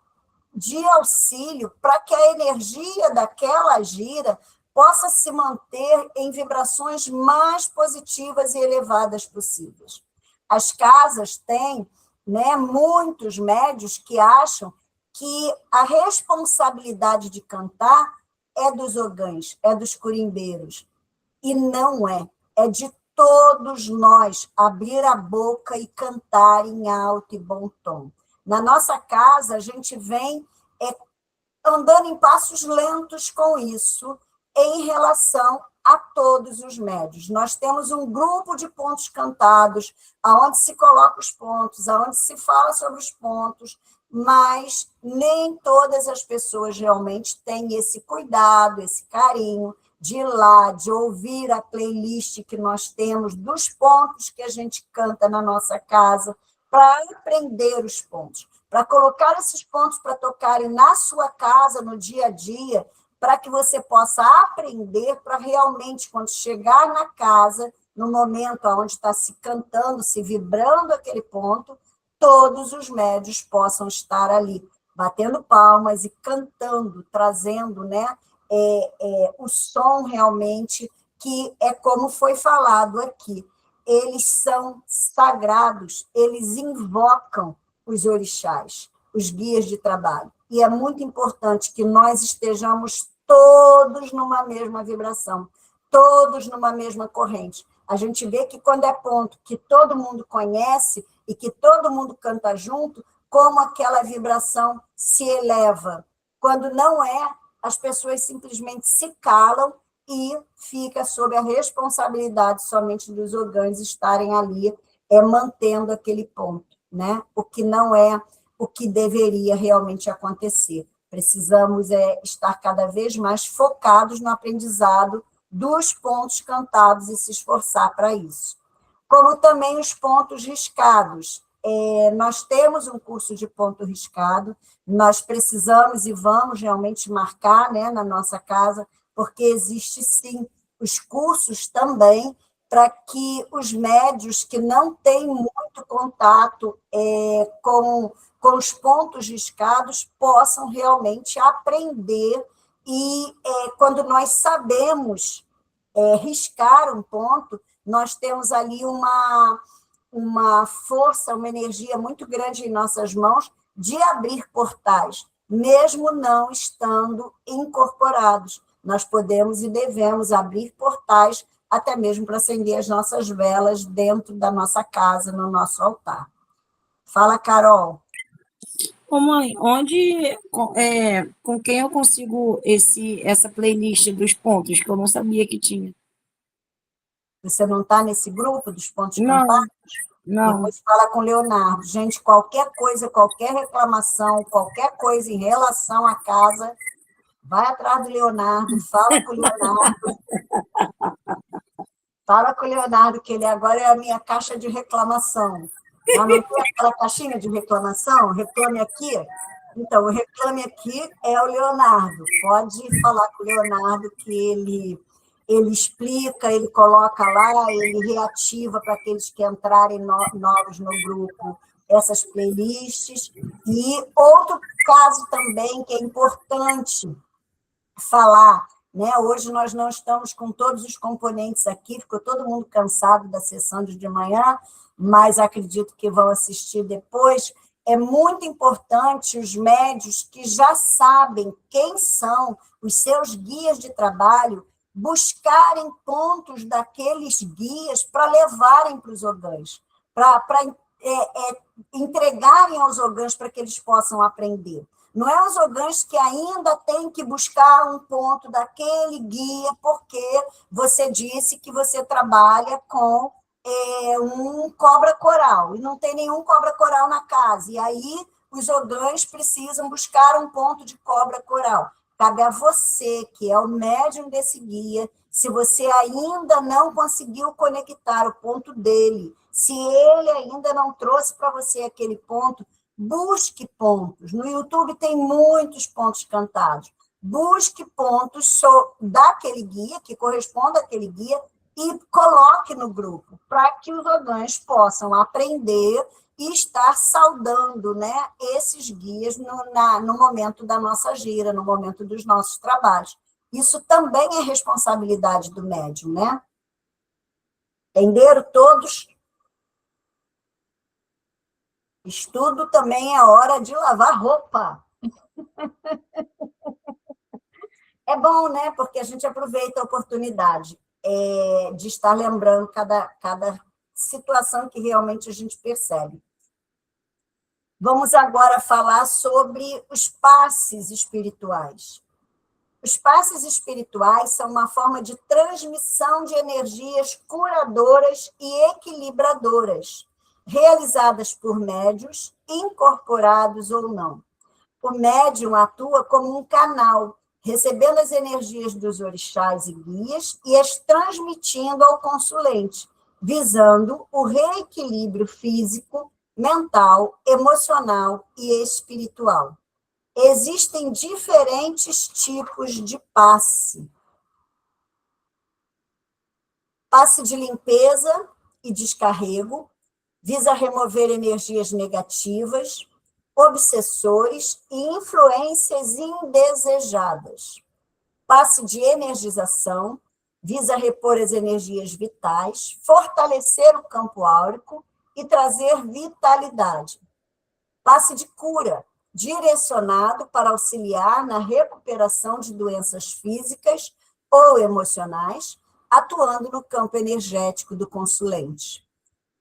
de auxílio para que a energia daquela gira possa se manter em vibrações mais positivas e elevadas possíveis. As casas têm, né, muitos médiuns que acham que a responsabilidade de cantar é dos ogãs, é dos curimbeiros. E não é. É de todos nós abrir a boca e cantar em alto e bom tom. Na nossa casa, a gente vem andando em passos lentos com isso, em relação a todos os médios. Nós temos um grupo de pontos cantados, aonde se coloca os pontos, aonde se fala sobre os pontos, mas nem todas as pessoas realmente têm esse cuidado, esse carinho de ir lá, de ouvir a playlist que nós temos dos pontos que a gente canta na nossa casa, para aprender os pontos, para colocar esses pontos para tocarem na sua casa, no dia a dia, para que você possa aprender, para realmente, quando chegar na casa, no momento onde está se cantando, se vibrando aquele ponto, todos os médios possam estar ali, batendo palmas e cantando, trazendo, né, o som realmente, que é como foi falado aqui. Eles são sagrados, eles invocam os orixás, os guias de trabalho. E é muito importante que nós estejamos todos numa mesma vibração, todos numa mesma corrente. A gente vê que quando é ponto que todo mundo conhece e que todo mundo canta junto, como aquela vibração se eleva. Quando não é, as pessoas simplesmente se calam e fica sob a responsabilidade somente dos órgãos estarem ali mantendo aquele ponto, né? O que não é o que deveria realmente acontecer. Precisamos estar cada vez mais focados no aprendizado dos pontos cantados e se esforçar para isso. Como também os pontos riscados. Nós temos um curso de ponto riscado, nós precisamos e vamos realmente marcar, né, na nossa casa, porque existe, sim, os cursos também para que os médios que não têm muito contato com os pontos riscados possam realmente aprender e, quando nós sabemos riscar um ponto, nós temos ali uma força, uma energia muito grande em nossas mãos de abrir portais, mesmo não estando incorporados. Nós podemos e devemos abrir portais, até mesmo para acender as nossas velas dentro da nossa casa, no nosso altar. Fala, Carol. Ô, mãe, com quem eu consigo essa playlist dos pontos, que eu não sabia que tinha? Você não está nesse grupo dos pontos Não, cantados? não. Depois fala com o Leonardo. Gente, qualquer coisa, qualquer reclamação, qualquer coisa em relação à casa, vai atrás do Leonardo, fala com o Leonardo. Fala com o Leonardo, que ele agora é a minha caixa de reclamação. Lá não tem aquela caixinha de reclamação? Reclame aqui? Então, o Reclame Aqui é o Leonardo. Pode falar com o Leonardo, que ele explica, ele coloca lá, ele reativa para aqueles que entrarem novos no grupo essas playlists. E outro caso também que é importante falar, né? Hoje nós não estamos com todos os componentes aqui, ficou todo mundo cansado da sessão de manhã, mas acredito que vão assistir depois. É muito importante os médios que já sabem quem são os seus guias de trabalho buscarem pontos daqueles guias para levarem para os órgãos, para entregarem aos órgãos para que eles possam aprender. Não é os órgãos que ainda têm que buscar um ponto daquele guia, porque você disse que você trabalha com um cobra coral, e não tem nenhum cobra coral na casa, e aí os órgãos precisam buscar um ponto de cobra coral. Cabe a você, que é o médium desse guia, se você ainda não conseguiu conectar o ponto dele, se ele ainda não trouxe para você aquele ponto, busque pontos. No YouTube tem muitos pontos cantados. Busque pontos daquele guia, que corresponda àquele guia, e coloque no grupo, para que os órgãos possam aprender e estar saudando, né, esses guias no momento da nossa gira, no momento dos nossos trabalhos. Isso também é responsabilidade do médium, né? Entenderam todos? Estudo também é hora de lavar roupa. É bom, né? Porque a gente aproveita a oportunidade de estar lembrando cada situação que realmente a gente percebe. Vamos agora falar sobre os passes espirituais. Os passes espirituais são uma forma de transmissão de energias curadoras e equilibradoras, realizadas por médiuns, incorporados ou não. O médium atua como um canal, recebendo as energias dos orixás e guias e as transmitindo ao consulente, visando o reequilíbrio físico, mental, emocional e espiritual. Existem diferentes tipos de passe. Passe de limpeza e descarrego, visa remover energias negativas, obsessores e influências indesejadas. Passe de energização, visa repor as energias vitais, fortalecer o campo áurico e trazer vitalidade. Passe de cura, direcionado para auxiliar na recuperação de doenças físicas ou emocionais, atuando no campo energético do consulente.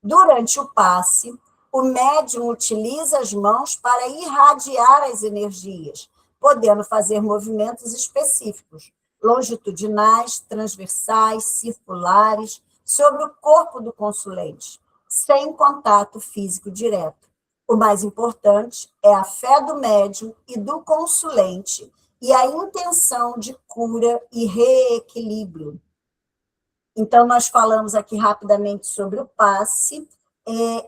Durante o passe, o médium utiliza as mãos para irradiar as energias, podendo fazer movimentos específicos, longitudinais, transversais, circulares, sobre o corpo do consulente, sem contato físico direto. O mais importante é a fé do médium e do consulente e a intenção de cura e reequilíbrio. Então, nós falamos aqui rapidamente sobre o passe,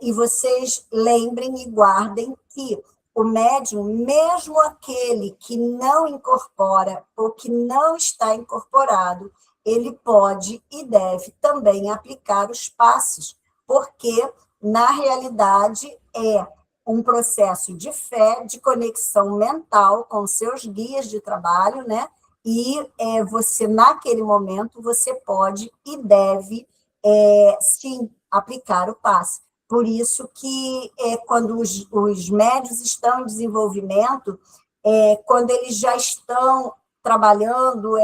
e vocês lembrem e guardem que o médium, mesmo aquele que não incorpora ou que não está incorporado, ele pode e deve também aplicar os passes, porque, na realidade, é um processo de fé, de conexão mental com seus guias de trabalho, né? E você, naquele momento, você pode e deve, sim, aplicar o passe. Por isso que, quando os médios estão em desenvolvimento, quando eles já estão trabalhando,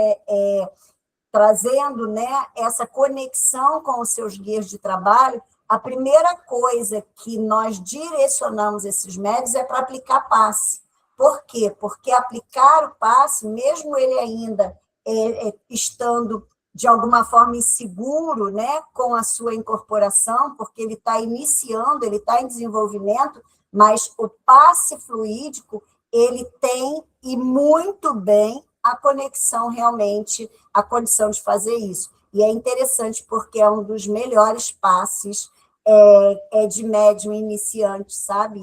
trazendo, né, essa conexão com os seus guias de trabalho, a primeira coisa que nós direcionamos esses médios é para aplicar passe. Por quê? Porque aplicar o passe, mesmo ele ainda estando de alguma forma inseguro, né, com a sua incorporação, porque ele está iniciando, ele está em desenvolvimento, mas o passe fluídico, ele tem, e muito bem, a conexão realmente, a condição de fazer isso. E é interessante porque é um dos melhores passes de médium iniciante, sabe?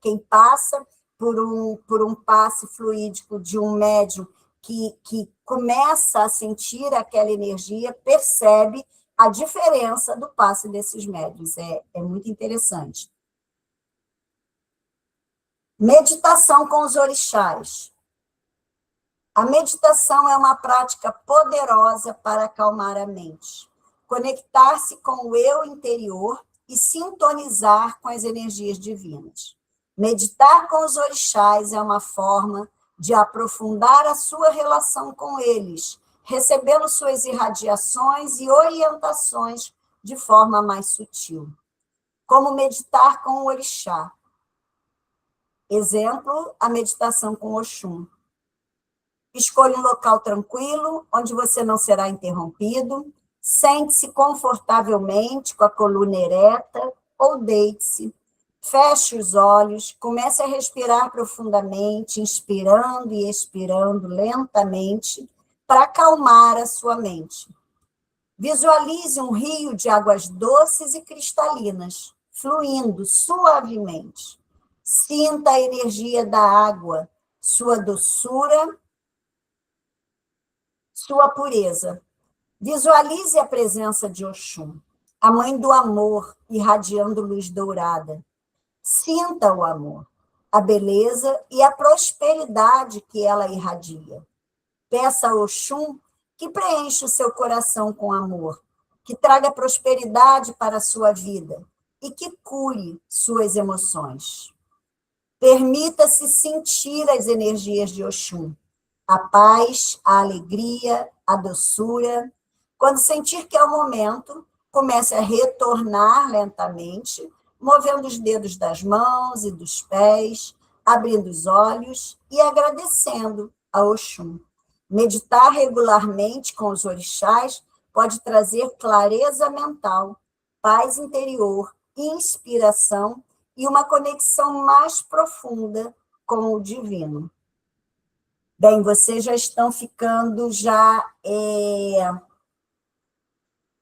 Quem passa por um passe fluídico de um médium que começa a sentir aquela energia, percebe a diferença do passe desses médiuns. É muito interessante. Meditação com os orixás. A meditação é uma prática poderosa para acalmar a mente, conectar-se com o eu interior e sintonizar com as energias divinas. Meditar com os orixás é uma forma de aprofundar a sua relação com eles, recebendo suas irradiações e orientações de forma mais sutil. Como meditar com o orixá. Exemplo, a meditação com Oxum. Escolha um local tranquilo, onde você não será interrompido, sente-se confortavelmente com a coluna ereta ou deite-se. Feche os olhos, comece a respirar profundamente, inspirando e expirando lentamente, para acalmar a sua mente. Visualize um rio de águas doces e cristalinas, fluindo suavemente. Sinta a energia da água, sua doçura, sua pureza. Visualize a presença de Oxum, a mãe do amor, irradiando luz dourada. Sinta o amor, a beleza e a prosperidade que ela irradia. Peça a Oxum que preencha o seu coração com amor, que traga prosperidade para a sua vida e que cure suas emoções. Permita-se sentir as energias de Oxum, a paz, a alegria, a doçura. Quando sentir que é o momento, comece a retornar lentamente movendo os dedos das mãos e dos pés, abrindo os olhos e agradecendo a Oxum. Meditar regularmente com os orixás pode trazer clareza mental, paz interior, inspiração e uma conexão mais profunda com o divino. Bem, vocês já estão ficando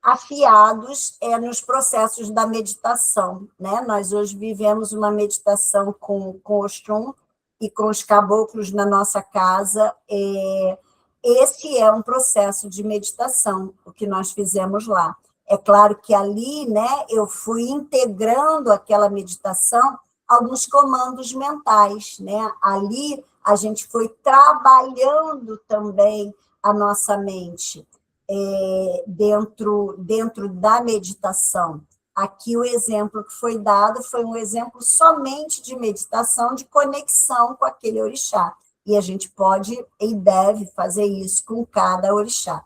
afiados nos processos da meditação, né? Nós hoje vivemos uma meditação com Oxum e com os caboclos na nossa casa. Esse é um processo de meditação, o que nós fizemos lá. É claro que ali, né, eu fui integrando aquela meditação alguns comandos mentais, né? Ali a gente foi trabalhando também a nossa mente dentro da meditação. Aqui o exemplo que foi dado foi um exemplo somente de meditação, de conexão com aquele orixá. E a gente pode e deve fazer isso com cada orixá.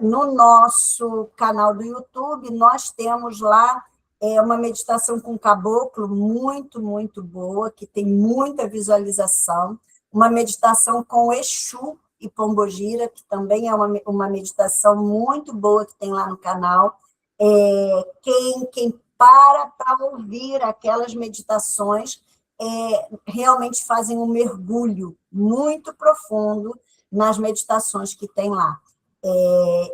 No nosso canal do YouTube, nós temos lá uma meditação com caboclo muito, muito boa, que tem muita visualização, uma meditação com Exu e Pombogira, que também é uma meditação muito boa que tem lá no canal. Quem para ouvir aquelas meditações realmente fazem um mergulho muito profundo nas meditações que tem lá.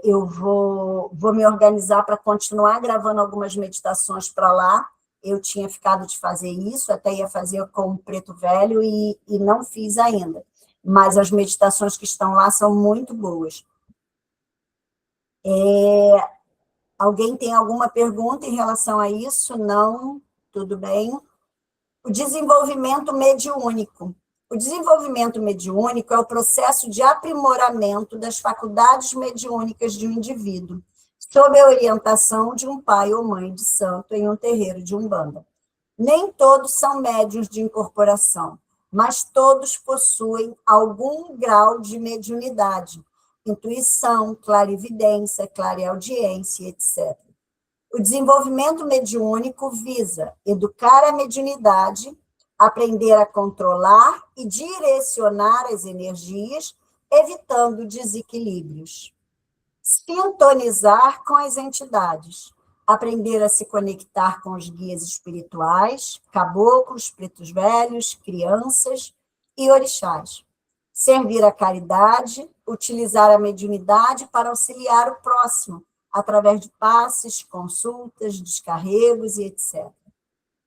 Eu vou me organizar para continuar gravando algumas meditações para lá. Eu tinha ficado de fazer isso, até ia fazer com o Preto Velho e não fiz ainda. Mas as meditações que estão lá são muito boas. Alguém tem alguma pergunta em relação a isso? Não? Tudo bem? O desenvolvimento mediúnico. O desenvolvimento mediúnico é o processo de aprimoramento das faculdades mediúnicas de um indivíduo, sob a orientação de um pai ou mãe de santo em um terreiro de Umbanda. Nem todos são médiuns de incorporação, mas todos possuem algum grau de mediunidade, intuição, clarividência, clareaudiência, etc. O desenvolvimento mediúnico visa educar a mediunidade, aprender a controlar e direcionar as energias, evitando desequilíbrios. Sintonizar com as entidades, aprender a se conectar com os guias espirituais, caboclos, pretos velhos, crianças e orixás. Servir a caridade, utilizar a mediunidade para auxiliar o próximo, através de passes, consultas, descarregos e etc.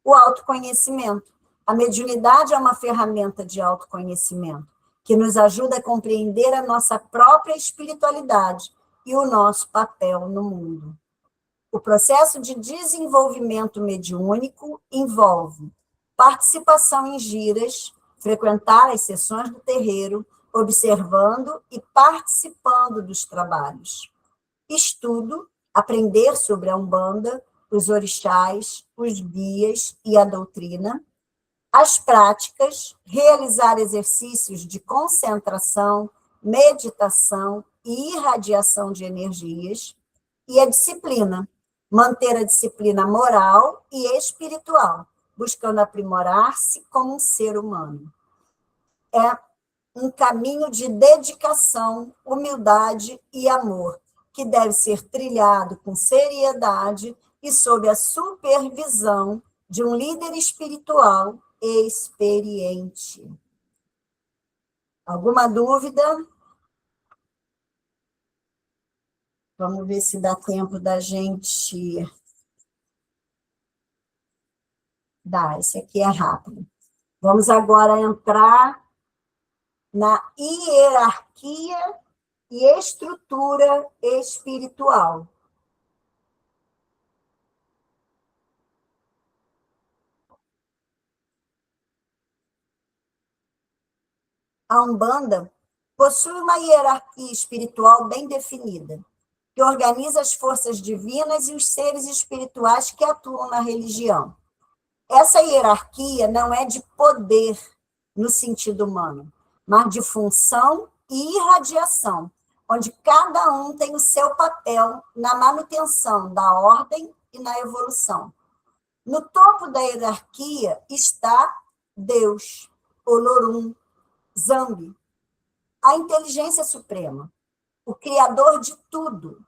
O autoconhecimento. A mediunidade é uma ferramenta de autoconhecimento que nos ajuda a compreender a nossa própria espiritualidade e o nosso papel no mundo. O processo de desenvolvimento mediúnico envolve participação em giras, frequentar as sessões do terreiro, observando e participando dos trabalhos. Estudo, aprender sobre a Umbanda, os orixás, os guias e a doutrina. As práticas, realizar exercícios de concentração, meditação e irradiação de energias. E a disciplina, manter a disciplina moral e espiritual, buscando aprimorar-se como um ser humano. É um caminho de dedicação, humildade e amor, que deve ser trilhado com seriedade e sob a supervisão de um líder espiritual experiente. Alguma dúvida? Vamos ver se dá tempo da gente... Dá, esse aqui é rápido. Vamos agora entrar na hierarquia e estrutura espiritual. A Umbanda possui uma hierarquia espiritual bem definida, que organiza as forças divinas e os seres espirituais que atuam na religião. Essa hierarquia não é de poder no sentido humano, mas de função e irradiação, onde cada um tem o seu papel na manutenção da ordem e na evolução. No topo da hierarquia está Deus, Olorum, Zambi, a inteligência suprema, o criador de tudo.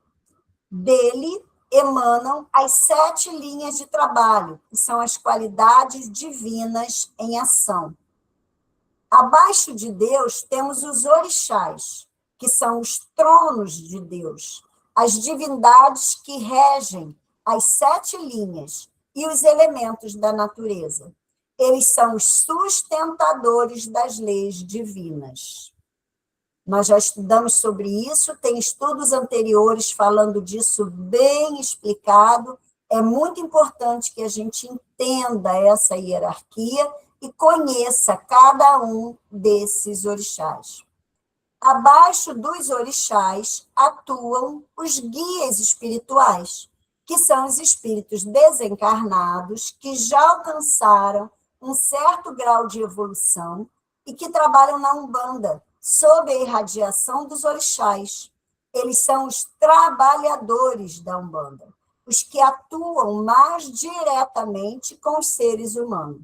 Dele emanam as 7 linhas de trabalho, que são as qualidades divinas em ação. Abaixo de Deus temos os orixás, que são os tronos de Deus, as divindades que regem as 7 linhas e os elementos da natureza. Eles são os sustentadores das leis divinas. Nós já estudamos sobre isso, tem estudos anteriores falando disso bem explicado. É muito importante que a gente entenda essa hierarquia e conheça cada um desses orixás. Abaixo dos orixás atuam os guias espirituais, que são os espíritos desencarnados que já alcançaram um certo grau de evolução e que trabalham na Umbanda, sob a irradiação dos orixás. Eles são os trabalhadores da Umbanda, os que atuam mais diretamente com os seres humanos.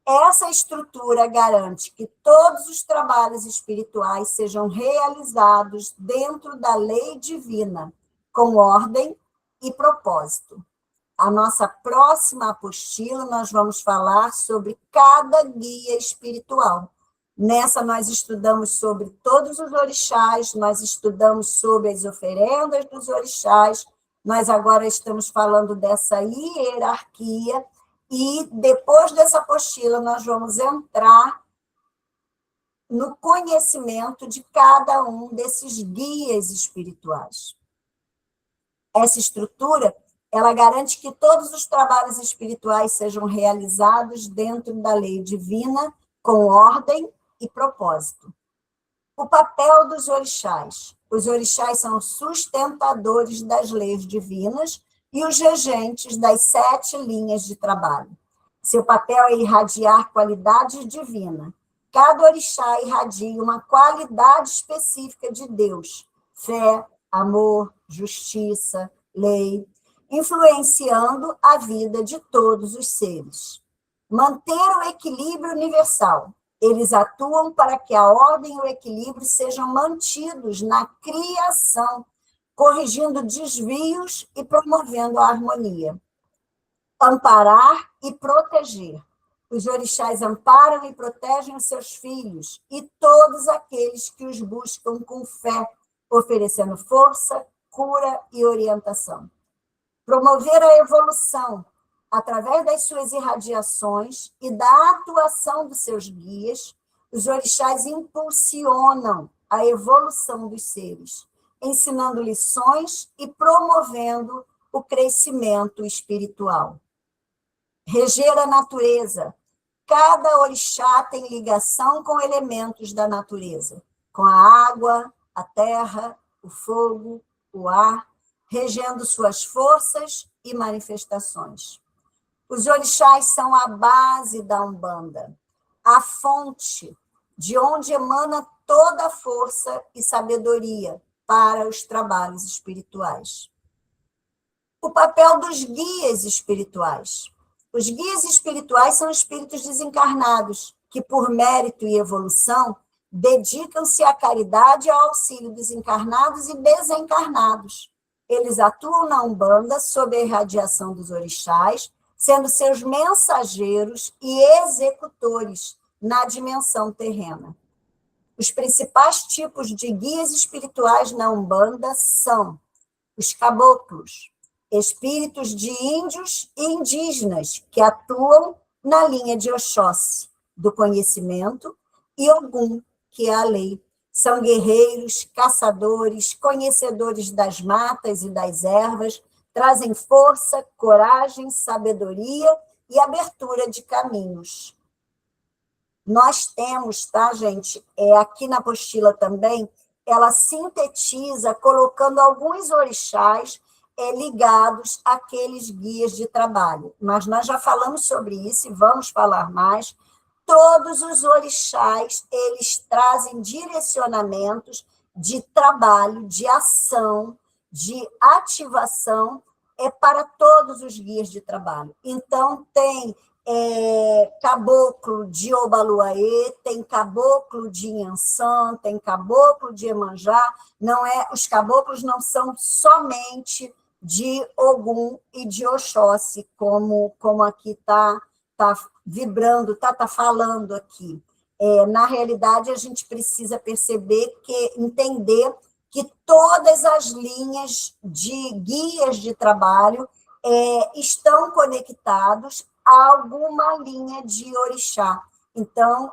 Essa estrutura garante que todos os trabalhos espirituais sejam realizados dentro da lei divina, com ordem e propósito. A nossa próxima apostila, nós vamos falar sobre cada guia espiritual. Nessa, nós estudamos sobre todos os orixás, nós estudamos sobre as oferendas dos orixás, nós agora estamos falando dessa hierarquia, e depois dessa apostila nós vamos entrar no conhecimento de cada um desses guias espirituais. Essa estrutura, ela garante que todos os trabalhos espirituais sejam realizados dentro da lei divina, com ordem e propósito. O papel dos orixás. Os orixás são sustentadores das leis divinas e os regentes das 7 linhas de trabalho. Seu papel é irradiar qualidade divina. Cada orixá irradia uma qualidade específica de Deus: fé, amor, justiça, lei, influenciando a vida de todos os seres. Manter o equilíbrio universal. Eles atuam para que a ordem e o equilíbrio sejam mantidos na criação, corrigindo desvios e promovendo a harmonia. Amparar e proteger. Os orixás amparam e protegem os seus filhos e todos aqueles que os buscam com fé, oferecendo força, cura e orientação. Promover a evolução através das suas irradiações e da atuação dos seus guias, os orixás impulsionam a evolução dos seres, ensinando lições e promovendo o crescimento espiritual. Reger a natureza. Cada orixá tem ligação com elementos da natureza, com a água, a terra, o fogo, o ar, regendo suas forças e manifestações. Os orixás são a base da Umbanda, a fonte de onde emana toda a força e sabedoria para os trabalhos espirituais. O papel dos guias espirituais. Os guias espirituais são espíritos desencarnados, que, por mérito e evolução, dedicam-se à caridade e ao auxílio dos encarnados e desencarnados. Eles atuam na Umbanda sob a irradiação dos orixás, sendo seus mensageiros e executores na dimensão terrena. Os principais tipos de guias espirituais na Umbanda são os caboclos, espíritos de índios e indígenas que atuam na linha de Oxóssi, do conhecimento, e Ogum, que é a lei. São guerreiros, caçadores, conhecedores das matas e das ervas, trazem força, coragem, sabedoria e abertura de caminhos. Nós temos, tá, gente? Aqui na apostila também, ela sintetiza colocando alguns orixás ligados àqueles guias de trabalho. Mas nós já falamos sobre isso e vamos falar mais. Todos os orixás, eles trazem direcionamentos de trabalho, de ação, de ativação é para todos os guias de trabalho. Então, tem caboclo de Obaluaê, tem caboclo de Inhansã, tem caboclo de Iemanjá. Os caboclos não são somente de Ogum e de Oxóssi, como aqui está vibrando, está falando aqui. Na realidade, a gente precisa entender que todas as linhas de guias de trabalho estão conectados a alguma linha de orixá. Então,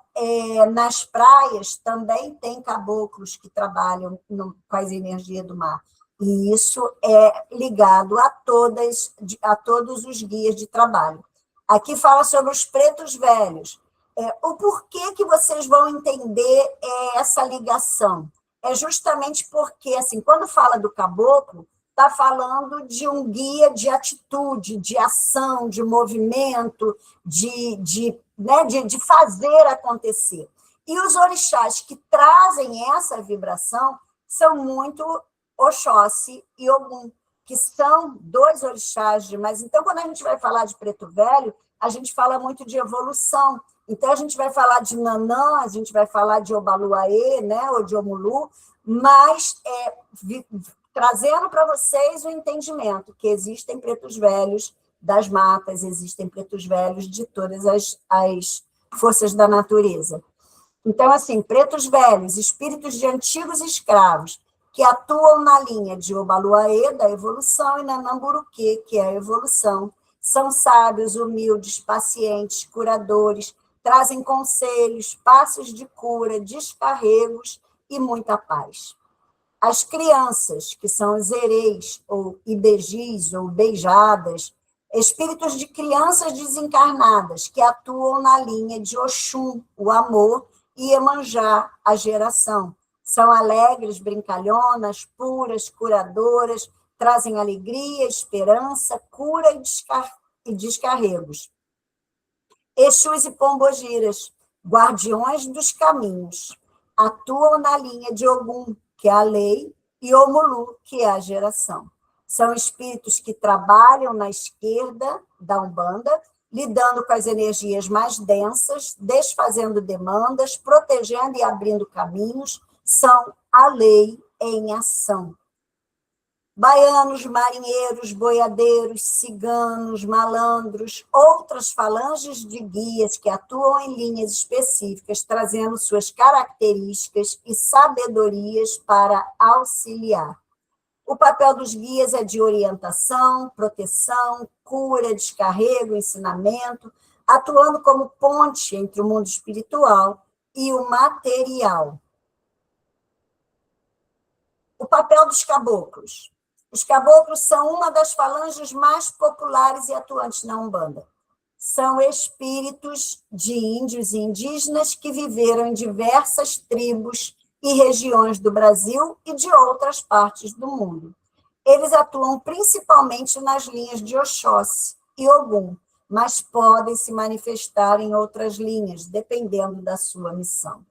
nas praias também tem caboclos que trabalham com as energias do mar. E isso é ligado a todos os guias de trabalho. Aqui fala sobre os pretos velhos. O porquê que vocês vão entender essa ligação? É justamente porque, assim, quando fala do caboclo, está falando de um guia de atitude, de ação, de movimento, de fazer acontecer. E os orixás que trazem essa vibração são muito Oxóssi e Ogum, que são dois orixás demais. Então, quando a gente vai falar de preto velho, a gente fala muito de evolução. Então, a gente vai falar de Nanã, a gente vai falar de Obaluaê, né, ou de Omulu, mas trazendo para vocês o entendimento que existem pretos velhos das matas, existem pretos velhos de todas as forças da natureza. Então, assim, pretos velhos, espíritos de antigos escravos, que atuam na linha de Obaluaê, da evolução, e Nanamburuquê, que é a evolução. São sábios, humildes, pacientes, curadores, trazem conselhos, passos de cura, descarregos e muita paz. As crianças, que são os ereis, ou ibejis, ou beijadas, espíritos de crianças desencarnadas, que atuam na linha de Oxum, o amor, e Iemanjá, a geração. São alegres, brincalhonas, puras, curadoras, trazem alegria, esperança, cura e descarregos. Exus e pombogiras, guardiões dos caminhos, atuam na linha de Ogum, que é a lei, e Omulu, que é a geração. São espíritos que trabalham na esquerda da Umbanda, lidando com as energias mais densas, desfazendo demandas, protegendo e abrindo caminhos, são a lei em ação. Baianos, marinheiros, boiadeiros, ciganos, malandros, outras falanges de guias que atuam em linhas específicas, trazendo suas características e sabedorias para auxiliar. O papel dos guias é de orientação, proteção, cura, descarrego, ensinamento, atuando como ponte entre o mundo espiritual e o material. O papel dos caboclos. Os caboclos são uma das falanges mais populares e atuantes na Umbanda. São espíritos de índios e indígenas que viveram em diversas tribos e regiões do Brasil e de outras partes do mundo. Eles atuam principalmente nas linhas de Oxóssi e Ogum, mas podem se manifestar em outras linhas, dependendo da sua missão.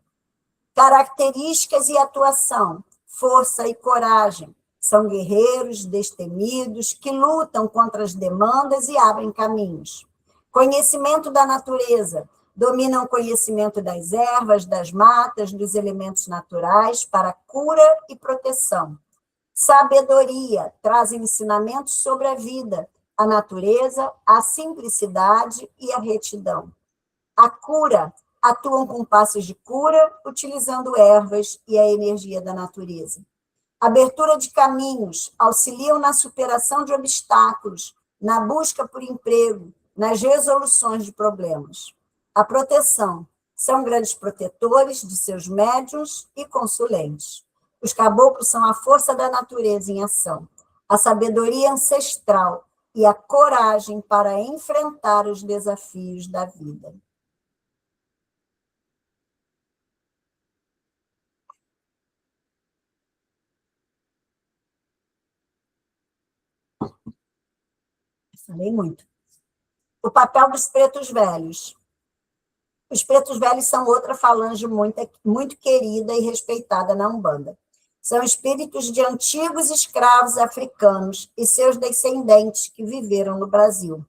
Características e atuação, força e coragem. São guerreiros destemidos que lutam contra as demandas e abrem caminhos. Conhecimento da natureza. Dominam o conhecimento das ervas, das matas, dos elementos naturais para cura e proteção. Sabedoria. Trazem ensinamentos sobre a vida, a natureza, a simplicidade e a retidão. A cura. Atuam com passos de cura, utilizando ervas e a energia da natureza. Abertura de caminhos, auxiliam na superação de obstáculos, na busca por emprego, nas resoluções de problemas. A proteção, são grandes protetores de seus médiuns e consulentes. Os caboclos são a força da natureza em ação, a sabedoria ancestral e a coragem para enfrentar os desafios da vida. Falei muito. O papel dos pretos velhos. Os pretos velhos são outra falange muito querida e respeitada na Umbanda. São espíritos de antigos escravos africanos e seus descendentes que viveram no Brasil,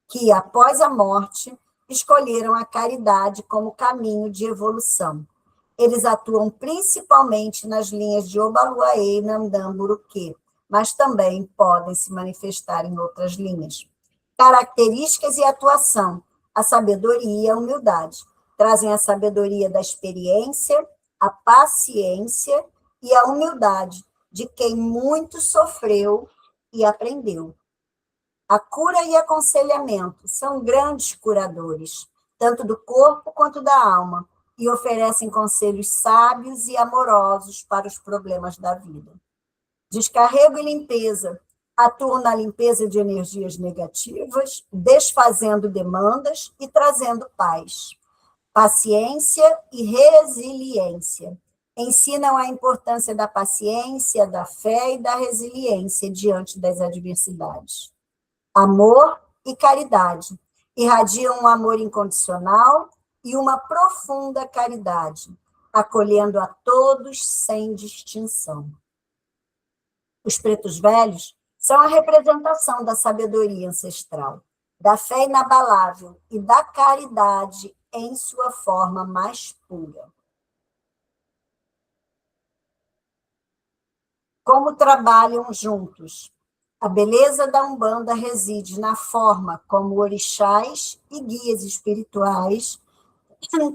que, após a morte, escolheram a caridade como caminho de evolução. Eles atuam principalmente nas linhas de Obaluaê e Nandamburuquê, mas também podem se manifestar em outras linhas. Características e atuação: a sabedoria e a humildade. Trazem a sabedoria da experiência, a paciência e a humildade de quem muito sofreu e aprendeu. A cura e aconselhamento: são grandes curadores, tanto do corpo quanto da alma, e oferecem conselhos sábios e amorosos para os problemas da vida. Descarrego e limpeza: atuam na limpeza de energias negativas, desfazendo demandas e trazendo paz. Paciência e resiliência: ensinam a importância da paciência, da fé e da resiliência diante das adversidades. Amor e caridade: irradiam um amor incondicional e uma profunda caridade, acolhendo a todos sem distinção. Os pretos velhos são a representação da sabedoria ancestral, da fé inabalável e da caridade em sua forma mais pura. Como trabalham juntos? A beleza da Umbanda reside na forma como orixás e guias espirituais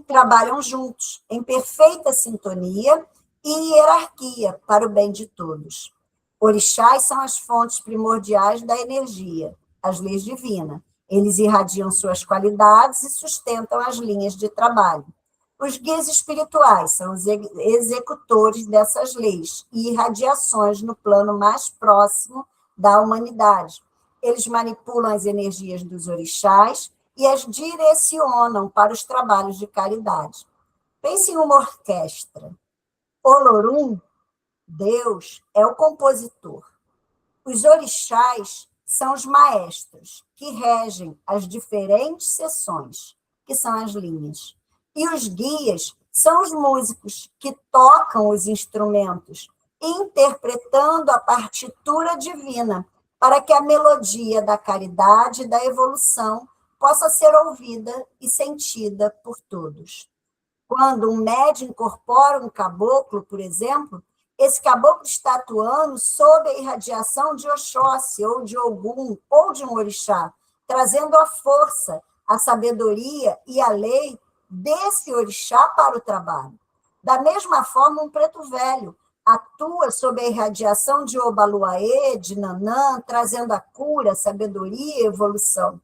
trabalham juntos, em perfeita sintonia e hierarquia para o bem de todos. Orixás são as fontes primordiais da energia, as leis divinas. Eles irradiam suas qualidades e sustentam as linhas de trabalho. Os guias espirituais são os executores dessas leis e irradiações no plano mais próximo da humanidade. Eles manipulam as energias dos orixás e as direcionam para os trabalhos de caridade. Pense em uma orquestra. Olorum, Deus, é o compositor. Os orixás são os maestros que regem as diferentes seções, que são as linhas. E os guias são os músicos que tocam os instrumentos, interpretando a partitura divina, para que a melodia da caridade e da evolução possa ser ouvida e sentida por todos. Quando um médium incorpora um caboclo, por exemplo, esse caboclo está atuando sob a irradiação de Oxóssi, ou de Ogum, ou de um orixá, trazendo a força, a sabedoria e a lei desse orixá para o trabalho. Da mesma forma, um preto velho atua sob a irradiação de Obaluaê, de Nanã, trazendo a cura, a sabedoria e a evolução.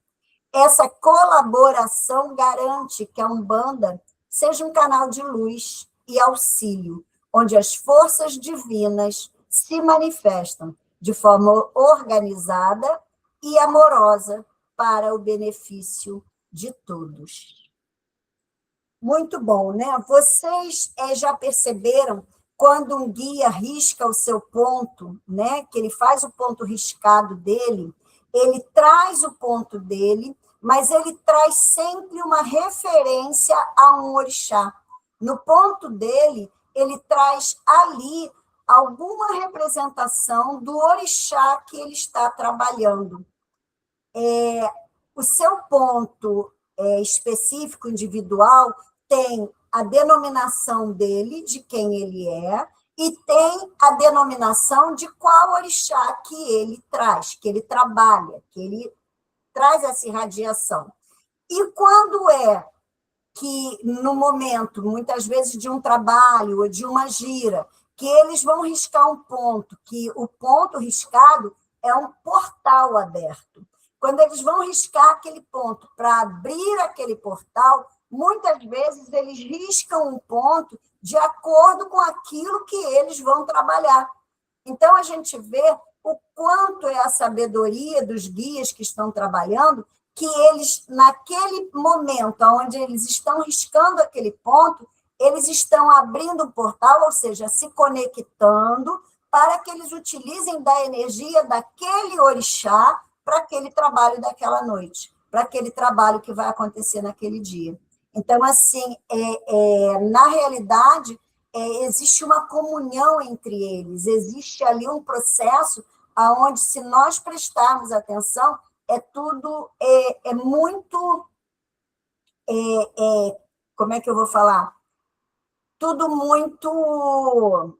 Essa colaboração garante que a Umbanda seja um canal de luz e auxílio, onde as forças divinas se manifestam de forma organizada e amorosa para o benefício de todos. Muito bom, né? Vocês já perceberam quando um guia risca o seu ponto, né? Que ele faz o ponto riscado dele, ele traz o ponto dele, mas ele traz sempre uma referência a um orixá. No ponto dele, ele traz ali alguma representação do orixá que ele está trabalhando. O seu ponto específico, individual, tem a denominação dele, de quem ele é, e tem a denominação de qual orixá que ele traz, que ele trabalha, que ele traz essa irradiação. E quando é que, no momento, muitas vezes de um trabalho ou de uma gira, que eles vão riscar um ponto, que o ponto riscado é um portal aberto. Quando eles vão riscar aquele ponto para abrir aquele portal, muitas vezes eles riscam um ponto de acordo com aquilo que eles vão trabalhar. Então, a gente vê o quanto é a sabedoria dos guias que estão trabalhando, que eles, naquele momento onde eles estão riscando aquele ponto, eles estão abrindo um portal, ou seja, se conectando para que eles utilizem da energia daquele orixá para aquele trabalho daquela noite, para aquele trabalho que vai acontecer naquele dia. Então, assim, na realidade, existe uma comunhão entre eles, existe ali um processo onde, se nós prestarmos atenção, tudo muito, como é que eu vou falar? Tudo muito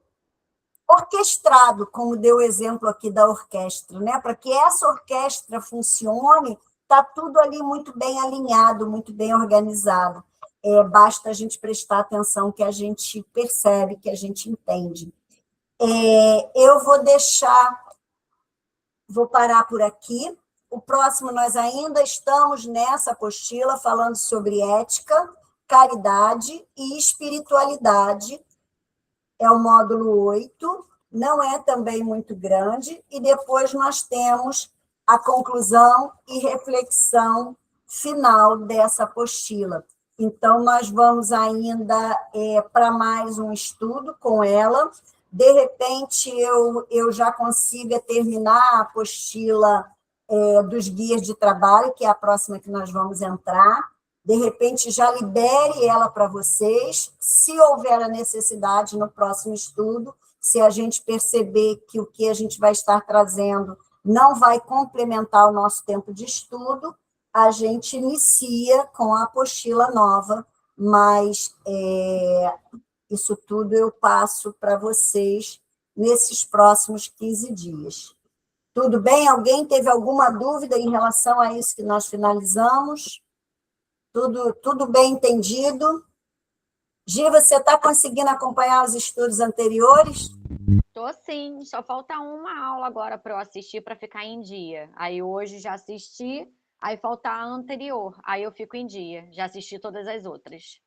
orquestrado, como deu o exemplo aqui da orquestra, né? Para que essa orquestra funcione, está tudo ali muito bem alinhado, muito bem organizado. Basta a gente prestar atenção que a gente percebe, que a gente entende. Eu vou parar por aqui. O próximo, nós ainda estamos nessa apostila falando sobre ética, caridade e espiritualidade. É o módulo 8, não é também muito grande, e depois nós temos a conclusão e reflexão final dessa apostila. Então, nós vamos ainda para mais um estudo com ela. De repente, eu já consiga terminar a apostila dos guias de trabalho, que é a próxima que nós vamos entrar. De repente, já libere ela para vocês. Se houver a necessidade no próximo estudo, se a gente perceber que o que a gente vai estar trazendo não vai complementar o nosso tempo de estudo, a gente inicia com a apostila nova, mas isso tudo eu passo para vocês nesses próximos 15 dias. Tudo bem? Alguém teve alguma dúvida em relação a isso que nós finalizamos? Tudo bem entendido? Gi, você está conseguindo acompanhar os estudos anteriores? Tô sim, só falta uma aula agora para eu assistir para ficar em dia. Aí hoje já assisti, aí falta a anterior, aí eu fico em dia. Já assisti todas as outras.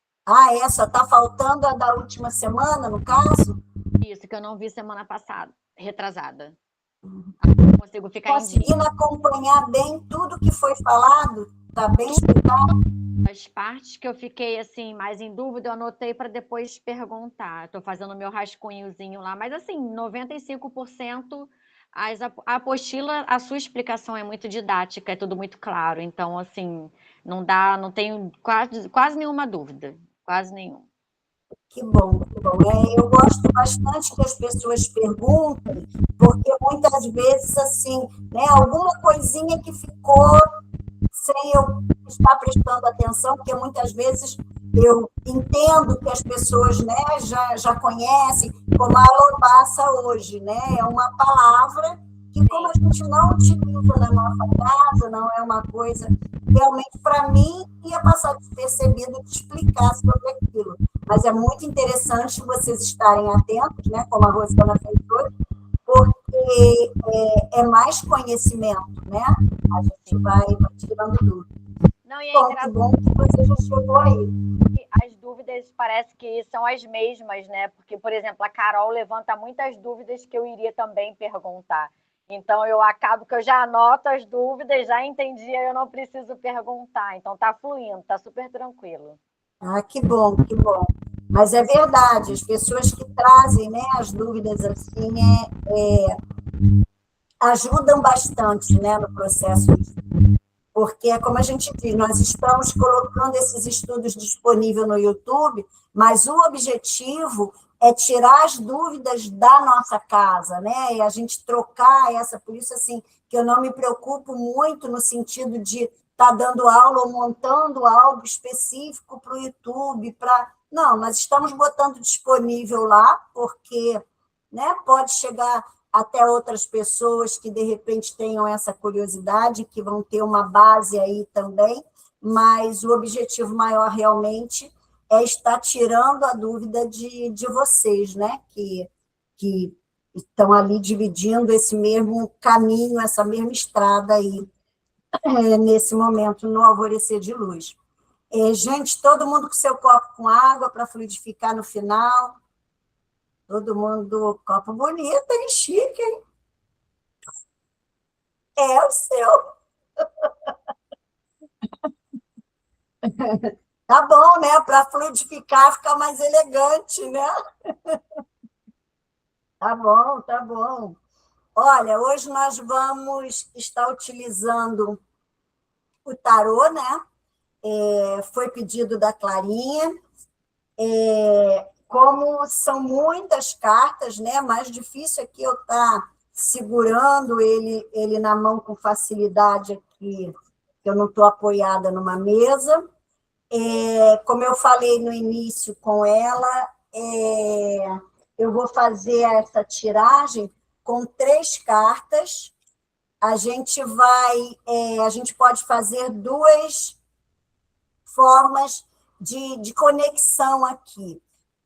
Só está faltando a da última semana, no caso? Isso, que eu não vi semana passada, retrasada. Não consigo ficar em dia. Conseguindo acompanhar bem tudo que foi falado? Está bem explicado? As partes que eu fiquei assim mais em dúvida, eu anotei para depois perguntar. Estou fazendo meu rascunhozinho lá, mas assim, 95% a apostila, a sua explicação é muito didática, é tudo muito claro. Então, assim, não tenho quase nenhuma dúvida, quase nenhuma. Que bom, que bom. Eu gosto bastante que as pessoas perguntem, porque muitas vezes, assim, né, alguma coisinha que ficou sem eu estar prestando atenção, porque muitas vezes eu entendo que as pessoas, né, já conhecem, como a alobaça hoje, né? É uma palavra que, como a gente não utiliza na nossa casa, não é uma coisa, realmente, para mim, ia passar despercebido de explicar sobre aquilo. Mas é muito interessante vocês estarem atentos, né, como a Rosana fez hoje, porque é mais conhecimento, né? A gente vai tirando dúvidas. Não, e é Bom, que bom que você já chegou aí. As dúvidas parece que são as mesmas, né? Porque, por exemplo, a Carol levanta muitas dúvidas que eu iria também perguntar. Então, eu acabo que eu já anoto as dúvidas, já entendi, eu não preciso perguntar. Então, tá fluindo, tá super tranquilo. Que bom, que bom. Mas é verdade, as pessoas que trazem, né, as dúvidas assim ajudam bastante, né, no processo, porque, como a gente diz, nós estamos colocando esses estudos disponíveis no YouTube, mas o objetivo é tirar as dúvidas da nossa casa, né, e a gente trocar por isso, assim, que eu não me preocupo muito no sentido de estar dando aula ou montando algo específico para o YouTube, Não, nós estamos botando disponível lá, porque, né, pode chegar até outras pessoas que, de repente, tenham essa curiosidade, que vão ter uma base aí também, mas o objetivo maior, realmente, é estar tirando a dúvida de vocês, né, que estão ali dividindo esse mesmo caminho, essa mesma estrada aí, nesse momento, no alvorecer de luz. Gente, todo mundo com seu copo com água para fluidificar no final. Todo mundo, copo bonito, hein? Chique, hein? É o seu. Tá bom, né? Para fluidificar, ficar mais elegante, né? Tá bom, tá bom. Olha, hoje nós vamos estar utilizando o tarô, né? Foi pedido da Clarinha. como são muitas cartas, né? Mais difícil aqui eu estar segurando ele na mão com facilidade aqui, que eu não estou apoiada numa mesa. Como eu falei no início com ela, eu vou fazer essa tiragem com 3 cartas. A gente pode fazer 2 formas de conexão aqui.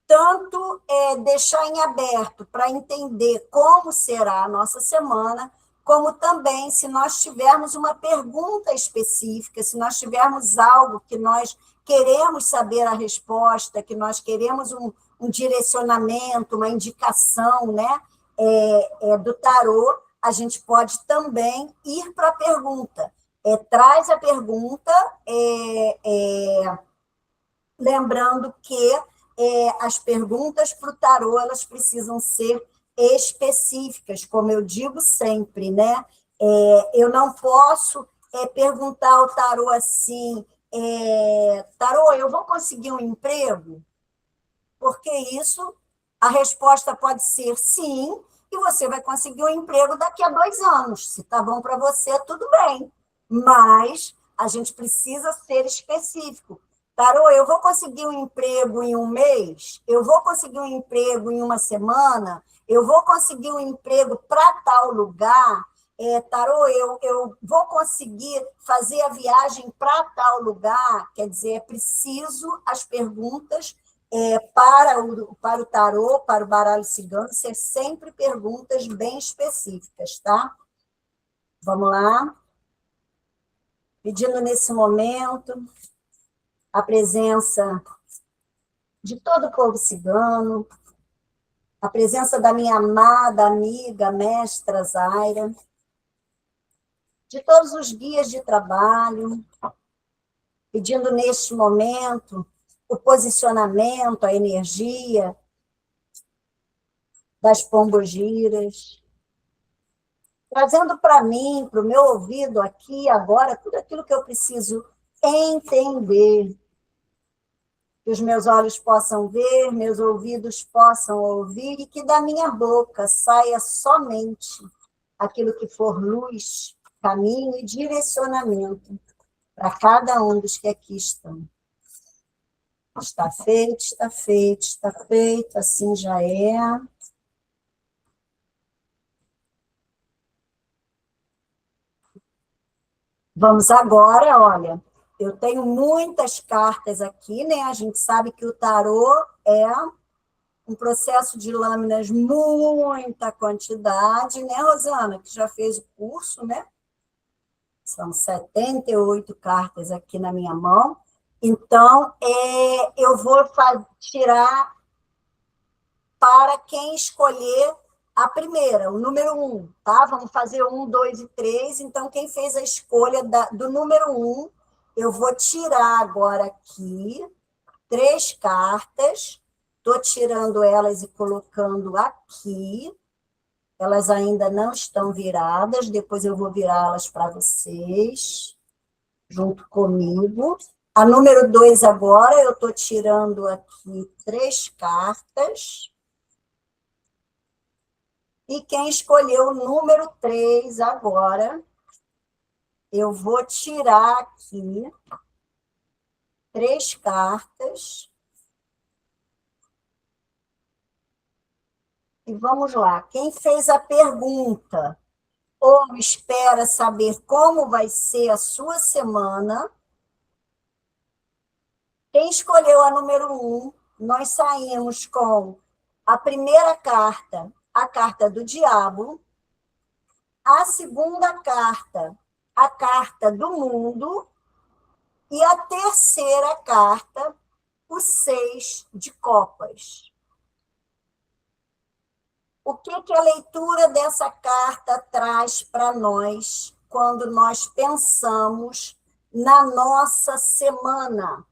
Tanto deixar em aberto para entender como será a nossa semana, como também se nós tivermos uma pergunta específica, se nós tivermos algo que nós queremos saber a resposta, que nós queremos um direcionamento, uma indicação, né, do tarô, a gente pode também ir para a pergunta. Traz a pergunta, lembrando que as perguntas para o tarô, elas precisam ser específicas, como eu digo sempre, né? Eu não posso perguntar ao tarô assim, tarô, eu vou conseguir um emprego? Porque isso, a resposta pode ser sim, e você vai conseguir um emprego daqui a 2 anos. Se está bom para você, tudo bem. Mas a gente precisa ser específico. Tarô, eu vou conseguir um emprego em 1 mês? Eu vou conseguir um emprego em 1 semana? Eu vou conseguir um emprego para tal lugar? Tarô, eu vou conseguir fazer a viagem para tal lugar? Quer dizer, é preciso as perguntas para o tarô, para o baralho cigano, ser sempre perguntas bem específicas, tá? Vamos lá. Pedindo nesse momento a presença de todo o povo cigano, a presença da minha amada amiga, mestra Zaira, de todos os guias de trabalho, pedindo neste momento o posicionamento, a energia das pombogiras, trazendo para mim, para o meu ouvido aqui, agora, tudo aquilo que eu preciso entender, que os meus olhos possam ver, meus ouvidos possam ouvir, e que da minha boca saia somente aquilo que for luz, caminho e direcionamento para cada um dos que aqui estão. Está feito, está feito, está feito, assim já é. Vamos agora, olha, eu tenho muitas cartas aqui, né? A gente sabe que o tarô é um processo de lâminas, muita quantidade, né, Rosana? Que já fez o curso, né? São 78 cartas aqui na minha mão. Então, eu vou tirar para quem escolher a primeira, o número 1, tá? Vamos fazer 1, 2 e 3. Então, quem fez a escolha do número 1, eu vou tirar agora aqui 3 cartas. Estou tirando elas e colocando aqui. Elas ainda não estão viradas. Depois eu vou virá-las para vocês, junto comigo. A número 2 agora, eu estou tirando aqui 3 cartas. E quem escolheu o número 3 agora, eu vou tirar aqui 3 cartas. E vamos lá. Quem fez a pergunta ou espera saber como vai ser a sua semana, quem escolheu a número 1, nós saímos com a primeira carta, a carta do diabo, a segunda carta, a carta do mundo, e a terceira carta, o 6 de copas. O que a leitura dessa carta traz para nós quando nós pensamos na nossa semana?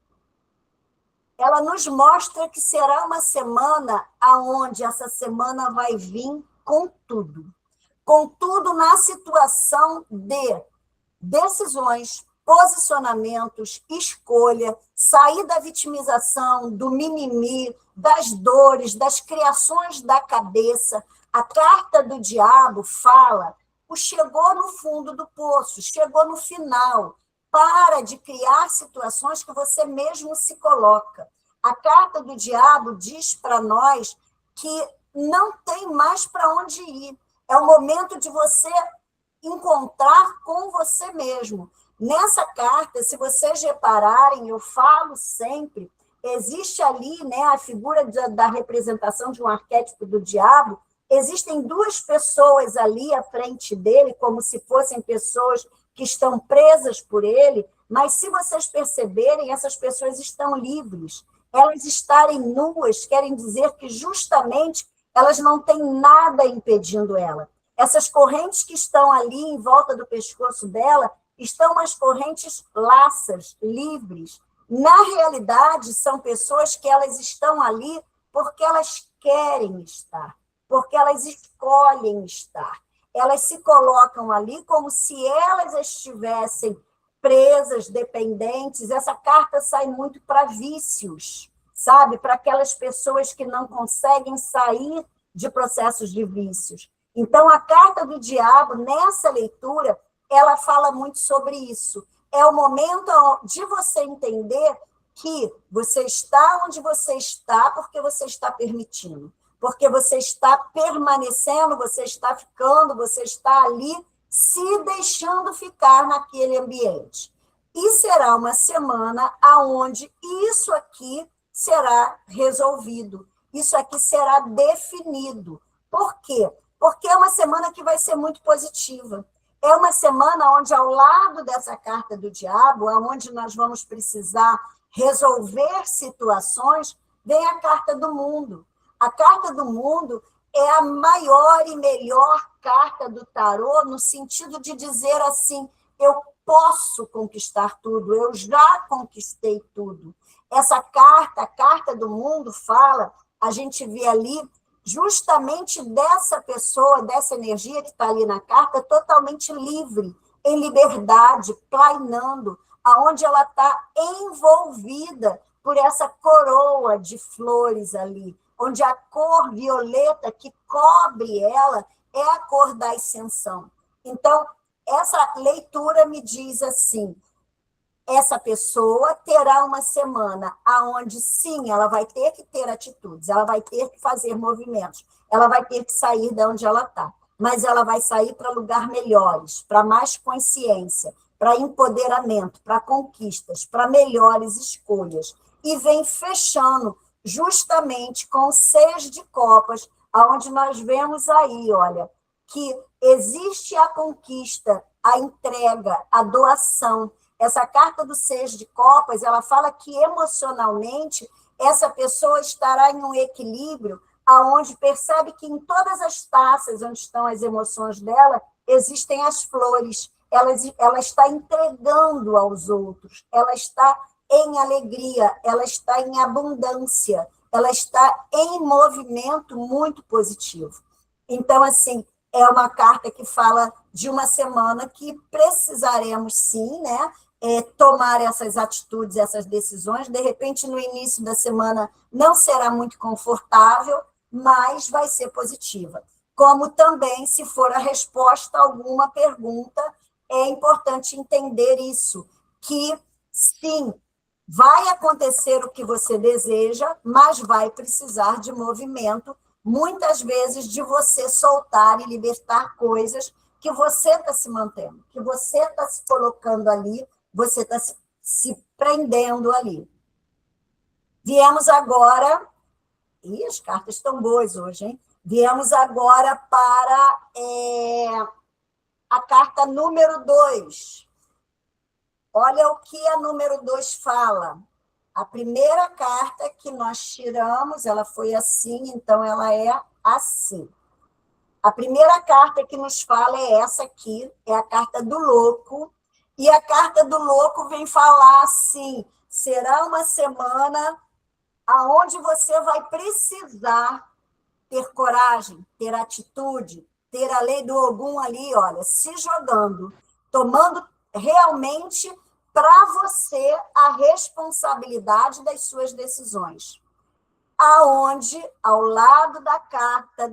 Ela nos mostra que será uma semana onde essa semana vai vir com tudo. Com tudo na situação de decisões, posicionamentos, escolha, sair da vitimização, do mimimi, das dores, das criações da cabeça. A carta do diabo fala, o chegou no fundo do poço, chegou no final. Para de criar situações que você mesmo se coloca. A carta do diabo diz para nós que não tem mais para onde ir. É o momento de você encontrar com você mesmo. Nessa carta, se vocês repararem, eu falo sempre, existe ali, né, a figura da representação de um arquétipo do diabo, existem duas pessoas ali à frente dele, como se fossem pessoas que estão presas por ele, mas se vocês perceberem, essas pessoas estão livres. Elas estarem nuas querem dizer que justamente elas não têm nada impedindo ela. Essas correntes que estão ali em volta do pescoço dela estão umas correntes laças, livres. Na realidade, são pessoas que elas estão ali porque elas querem estar, porque elas escolhem estar. Elas se colocam ali como se elas estivessem presas, dependentes. Essa carta sai muito para vícios, sabe? Para aquelas pessoas que não conseguem sair de processos de vícios. Então, a carta do diabo, nessa leitura, ela fala muito sobre isso. É o momento de você entender que você está onde você está porque você está permitindo, porque você está permanecendo, você está ficando, você está ali se deixando ficar naquele ambiente. E será uma semana onde isso aqui será resolvido, isso aqui será definido. Por quê? Porque é uma semana que vai ser muito positiva. É uma semana onde, ao lado dessa carta do diabo, onde nós vamos precisar resolver situações, vem a carta do mundo. A carta do mundo é a maior e melhor carta do tarô, no sentido de dizer assim, eu posso conquistar tudo, eu já conquistei tudo. Essa carta, a carta do mundo, fala, a gente vê ali, justamente dessa pessoa, dessa energia que está ali na carta, totalmente livre, em liberdade, plainando, aonde ela está envolvida por essa coroa de flores ali, onde a cor violeta que cobre ela é a cor da ascensão. Então, essa leitura me diz assim, essa pessoa terá uma semana onde, sim, ela vai ter que ter atitudes, ela vai ter que fazer movimentos, ela vai ter que sair de onde ela está, mas ela vai sair para lugares melhores, para mais consciência, para empoderamento, para conquistas, para melhores escolhas. E vem fechando justamente com o 6 de copas, onde nós vemos aí, olha, que existe a conquista, a entrega, a doação. Essa carta do 6 de copas, ela fala que emocionalmente essa pessoa estará em um equilíbrio aonde percebe que em todas as taças onde estão as emoções dela, existem as flores. Ela está entregando aos outros, ela está em alegria, ela está em abundância, ela está em movimento muito positivo. Então, assim, é uma carta que fala de uma semana que precisaremos, sim, né, tomar essas atitudes, essas decisões. De repente, no início da semana, não será muito confortável, mas vai ser positiva. Como também, se for a resposta a alguma pergunta, é importante entender isso, que, sim, vai acontecer o que você deseja, mas vai precisar de movimento, muitas vezes de você soltar e libertar coisas que você está se mantendo, que você está se colocando ali, você está se prendendo ali. Viemos agora, e as cartas estão boas hoje, hein? Viemos agora para a carta número 2. Olha o que a número 2 fala. A primeira carta que nós tiramos, ela foi assim, então ela é assim. A primeira carta que nos fala é essa aqui, é a carta do louco. E a carta do louco vem falar assim, será uma semana onde você vai precisar ter coragem, ter atitude, ter a lei do Ogum ali, olha, se jogando, tomando realmente para você a responsabilidade das suas decisões. Aonde, ao lado da carta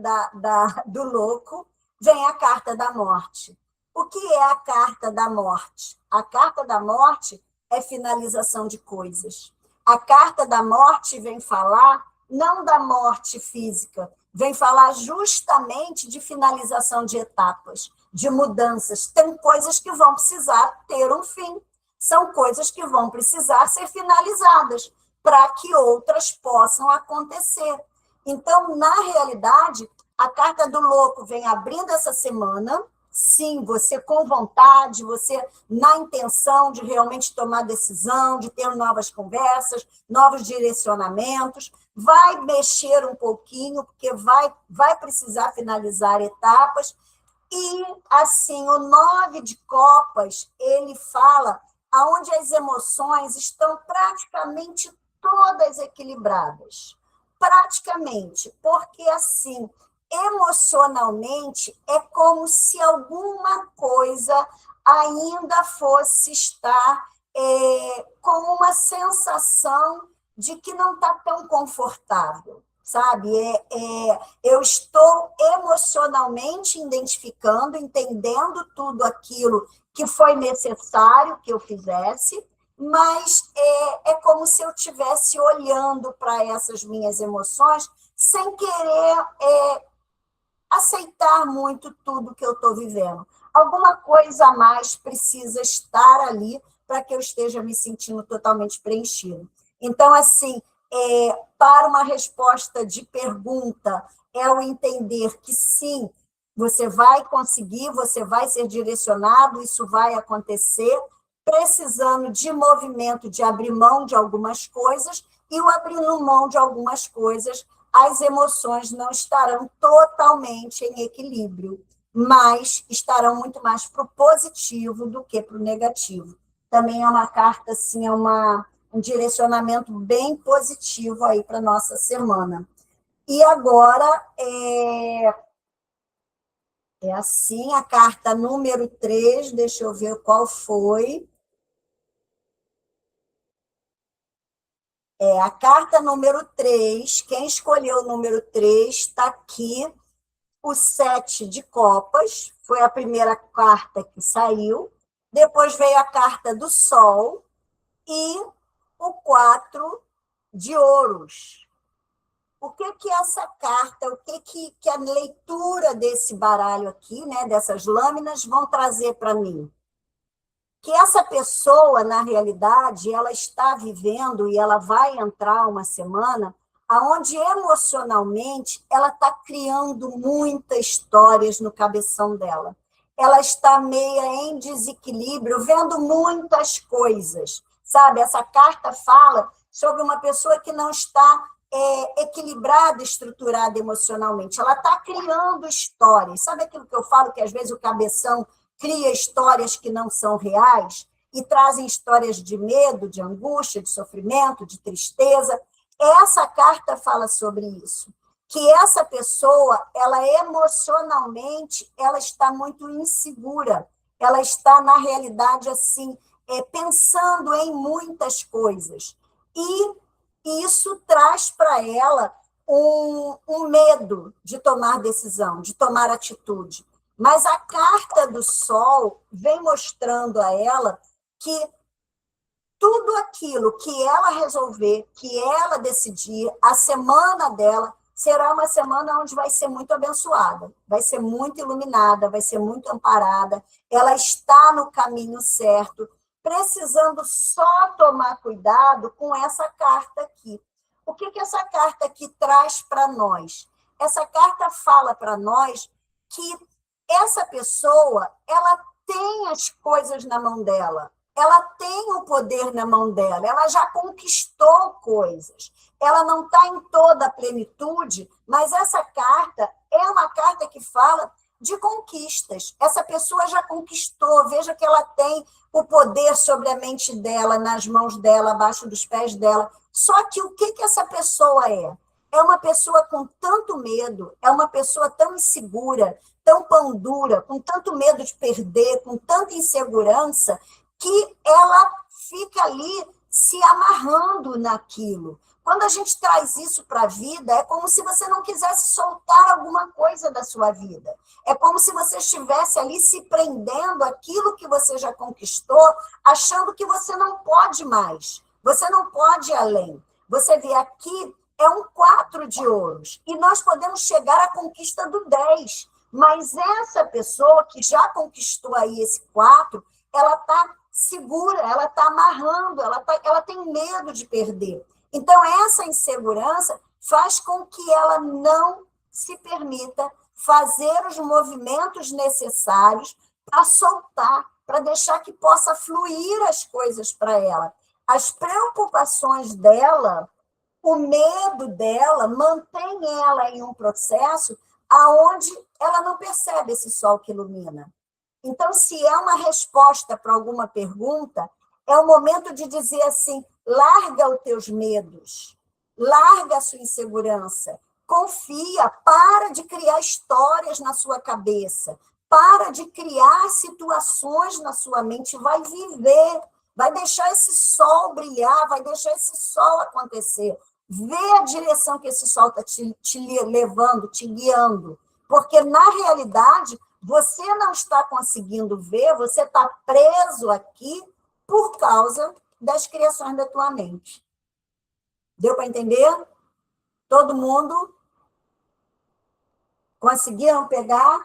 do louco, vem a carta da morte. O que é a carta da morte? A carta da morte é finalização de coisas. A carta da morte vem falar não da morte física, vem falar justamente de finalização de etapas, de mudanças. Tem coisas que vão precisar ter um fim, são coisas que vão precisar ser finalizadas para que outras possam acontecer. Então, na realidade, a carta do louco vem abrindo essa semana. Sim, você com vontade, você na intenção de realmente tomar decisão, de ter novas conversas, novos direcionamentos, vai mexer um pouquinho, porque vai precisar finalizar etapas. E, assim, o 9 de copas, ele fala aonde as emoções estão praticamente todas equilibradas. Praticamente, porque, assim, emocionalmente, é como se alguma coisa ainda fosse estar com uma sensação de que não está tão confortável, sabe? Eu estou emocionalmente identificando, entendendo tudo aquilo que foi necessário que eu fizesse, mas é como se eu estivesse olhando para essas minhas emoções sem querer aceitar muito tudo que eu estou vivendo. Alguma coisa a mais precisa estar ali para que eu esteja me sentindo totalmente preenchido. Então, assim, para uma resposta de pergunta, é o entender que sim, você vai conseguir, você vai ser direcionado, isso vai acontecer, precisando de movimento, de abrir mão de algumas coisas, e o abrindo mão de algumas coisas, as emoções não estarão totalmente em equilíbrio, mas estarão muito mais para o positivo do que para o negativo. Também é uma carta, assim, é um direcionamento bem positivo aí para a nossa semana. E agora, assim, a carta número 3, deixa eu ver qual foi. A carta número 3, quem escolheu o número 3, está aqui, o 7 de copas, foi a primeira carta que saiu, depois veio a carta do sol e o 4 de ouros. O que essa carta, o que a leitura desse baralho aqui, né, dessas lâminas, vão trazer para mim? Que essa pessoa, na realidade, ela está vivendo e ela vai entrar uma semana onde emocionalmente ela está criando muitas histórias no cabeção dela. Ela está meia em desequilíbrio, vendo muitas coisas, sabe? Essa carta fala sobre uma pessoa que não está equilibrada, estruturada emocionalmente. Ela está criando histórias. Sabe aquilo que eu falo, que às vezes o cabeção cria histórias que não são reais e trazem histórias de medo, de angústia, de sofrimento, de tristeza? Essa carta fala sobre isso, que essa pessoa, ela emocionalmente, ela está muito insegura, ela está, na realidade, assim, pensando em muitas coisas. E isso traz para ela um medo de tomar decisão, de tomar atitude. Mas a carta do sol vem mostrando a ela que tudo aquilo que ela resolver, que ela decidir, a semana dela será uma semana onde vai ser muito abençoada, vai ser muito iluminada, vai ser muito amparada, ela está no caminho certo, precisando só tomar cuidado com essa carta aqui. O que essa carta aqui traz para nós? Essa carta fala para nós que essa pessoa, ela tem as coisas na mão dela, ela tem o poder na mão dela, ela já conquistou coisas, ela não está em toda a plenitude, mas essa carta é uma carta que fala de conquistas. Essa pessoa já conquistou, veja que ela tem o poder sobre a mente dela, nas mãos dela, abaixo dos pés dela. Só que o que essa pessoa é? É uma pessoa com tanto medo, é uma pessoa tão insegura, tão pão dura, com tanto medo de perder, com tanta insegurança, que ela fica ali se amarrando naquilo. Quando a gente traz isso para a vida, é como se você não quisesse soltar alguma coisa da sua vida. É como se você estivesse ali se prendendo àquilo que você já conquistou, achando que você não pode mais. Você não pode ir além. Você vê aqui, é um 4 de ouros. E nós podemos chegar à conquista do 10. Mas essa pessoa que já conquistou aí esse 4, ela está segura, ela está amarrando, ela tem medo de perder. Então, essa insegurança faz com que ela não se permita fazer os movimentos necessários para soltar, para deixar que possa fluir as coisas para ela. As preocupações dela, o medo dela, mantém ela em um processo aonde ela não percebe esse sol que ilumina. Então, se é uma resposta para alguma pergunta, é o momento de dizer assim, larga os teus medos, larga a sua insegurança, confia, para de criar histórias na sua cabeça, para de criar situações na sua mente, vai viver, vai deixar esse sol brilhar, vai deixar esse sol acontecer. Vê a direção que esse sol está te levando, te guiando, porque, na realidade, você não está conseguindo ver, você está preso aqui por causa das criações da tua mente. Deu para entender? Todo mundo? Conseguiram pegar?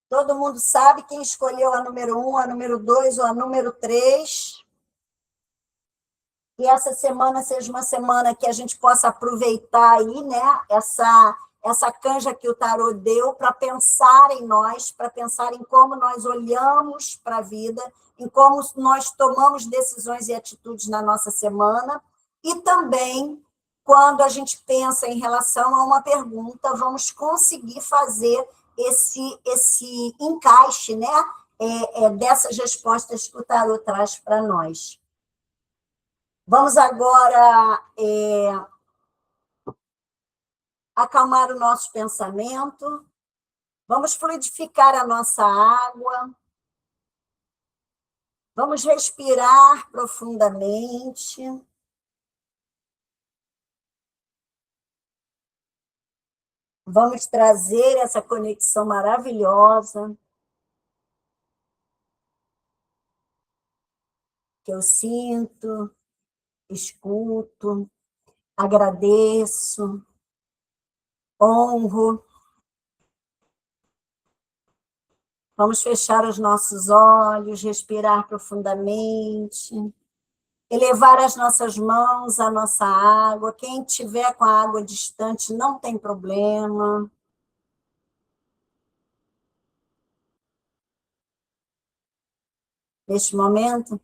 Todo mundo sabe quem escolheu a número 1, a número 2 ou a número 3? E essa semana seja uma semana que a gente possa aproveitar aí, né, essa canja que o tarô deu para pensar em nós, para pensar em como nós olhamos para a vida, em como nós tomamos decisões e atitudes na nossa semana, e também, quando a gente pensa em relação a uma pergunta, vamos conseguir fazer esse encaixe, né, dessas respostas que o tarô traz para nós. Vamos agora acalmar o nosso pensamento, vamos fluidificar a nossa água, vamos respirar profundamente. Vamos trazer essa conexão maravilhosa que eu sinto, escuto, agradeço, honro. Vamos fechar os nossos olhos, respirar profundamente, elevar as nossas mãos à nossa água. Quem tiver com a água distante, não tem problema. Neste momento,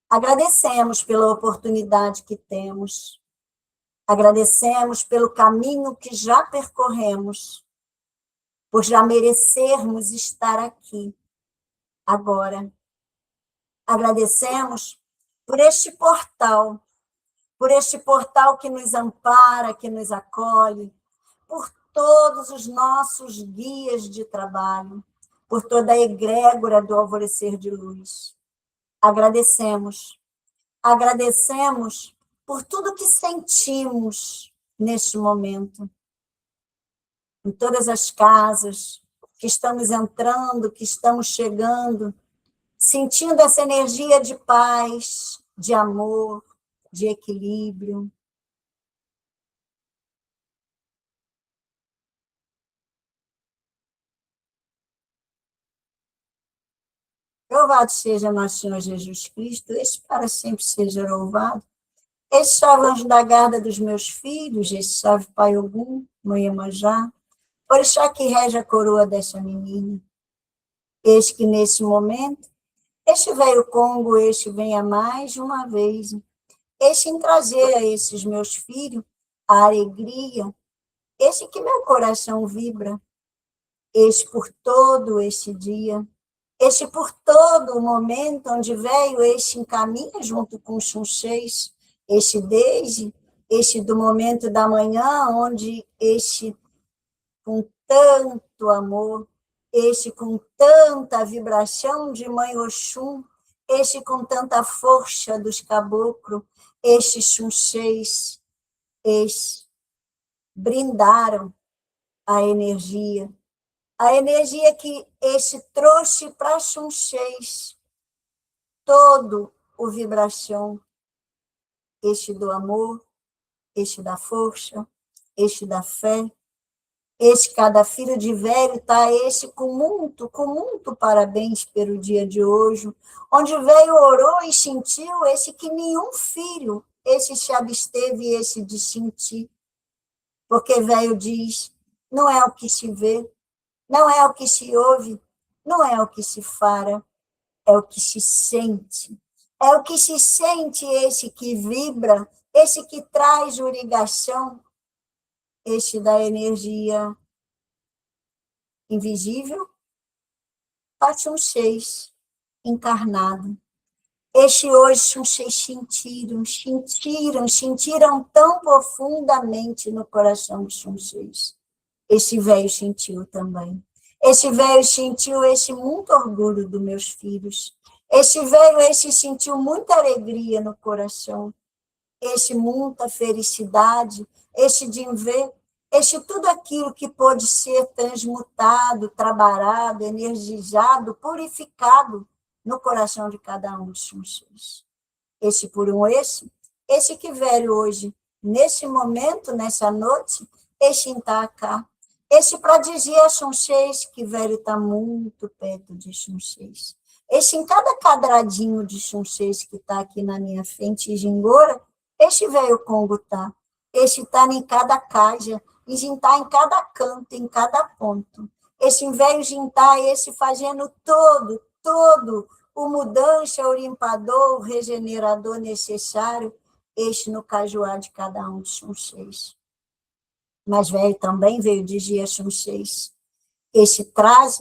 agradecemos pela oportunidade que temos, agradecemos pelo caminho que já percorremos, por já merecermos estar aqui, agora. Agradecemos por este portal que nos ampara, que nos acolhe, por todos os nossos guias de trabalho, por toda a egrégora do alvorecer de luz. Agradecemos por tudo que sentimos neste momento, em todas as casas que estamos entrando, que estamos chegando, sentindo essa energia de paz, de amor, de equilíbrio. Louvado seja nosso Senhor Jesus Cristo, este para sempre seja louvado. Este salve anjo da guarda dos meus filhos, este salve Pai Ogum, Mãe Iemanjá, orixá que rege a coroa desta menina. Eis que neste momento, este velho Congo, este venha mais uma vez, este em trazer a estes meus filhos a alegria, este que meu coração vibra, este por todo este dia, este por todo o momento onde veio, este encaminha junto com os chunchês, este do momento da manhã, onde este, com tanto amor, este com tanta vibração de Mãe Oxum, este com tanta força dos caboclos, estes xunxês, estes brindaram a energia que este trouxe para xunxês, todo o vibração, este do amor, este da força, este da fé, este cada filho de velho tá este com muito parabéns pelo dia de hoje, onde veio orou e sentiu esse que nenhum filho, esse se absteve esse de sentir, porque velho diz, não é o que se vê, não é o que se ouve, não é o que se fala, é o que se sente. É o que se sente esse que vibra, esse que traz o ligação, este da energia invisível, parte um seis encarnado. Este hoje um seis sentiram tão profundamente no coração de um seis. Este velho sentiu também. Este velho sentiu esse muito orgulho dos meus filhos. Este velho, esse sentiu muita alegria no coração. Este muita felicidade, este de ver, este tudo aquilo que pode ser transmutado, trabalhado, energizado, purificado no coração de cada um dos seus. Este por um esse que velho hoje, nesse momento, nessa noite, este está cá. Este para dizer a Xunxês que velho está muito perto de Xunxês. Este em cada quadradinho de Xunxês que está aqui na minha frente, Jingora, este velho Congo está. Este está em cada caixa, e está em cada canto, em cada ponto. Este velho Jintá, esse fazendo todo o mudança, o limpador, o regenerador necessário, este no cajuá de cada um de Xunxês. Mas velho também veio de dia Xunxês. Este traz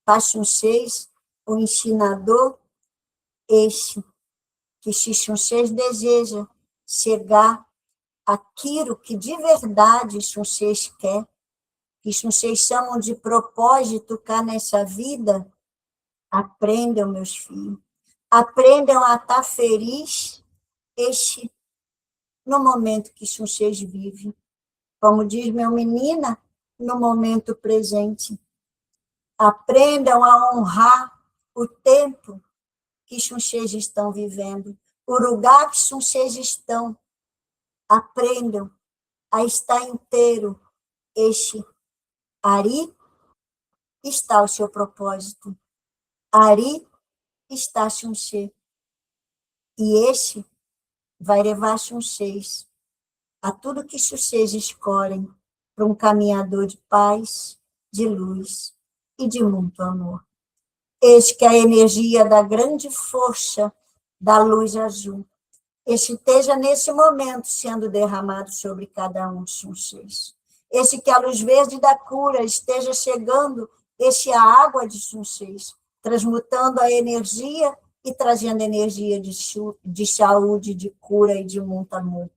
para Xunxês o ensinador, este que Xunxês deseja chegar àquilo que de verdade Xunxês quer, que Xunxês chamam de propósito cá nessa vida. Aprendam, meus filhos, aprendam a estar feliz este no momento que Xunxês vive. Como diz meu menina, no momento presente. Aprendam a honrar o tempo que Xunxês estão vivendo, o lugar que Xunxês estão. Aprendam a estar inteiro. Este Ari está o seu propósito. Ari está Xunxê. E este vai levar Xunxês a tudo que Xunxês escolhem para um caminhador de paz, de luz e de muito amor. Eis que a energia da grande força da luz azul esteja nesse momento sendo derramado sobre cada um de Xunxês. Esse que a luz verde da cura esteja chegando, a água de Xunxês, transmutando a energia e trazendo energia de saúde, de cura e de muito amor.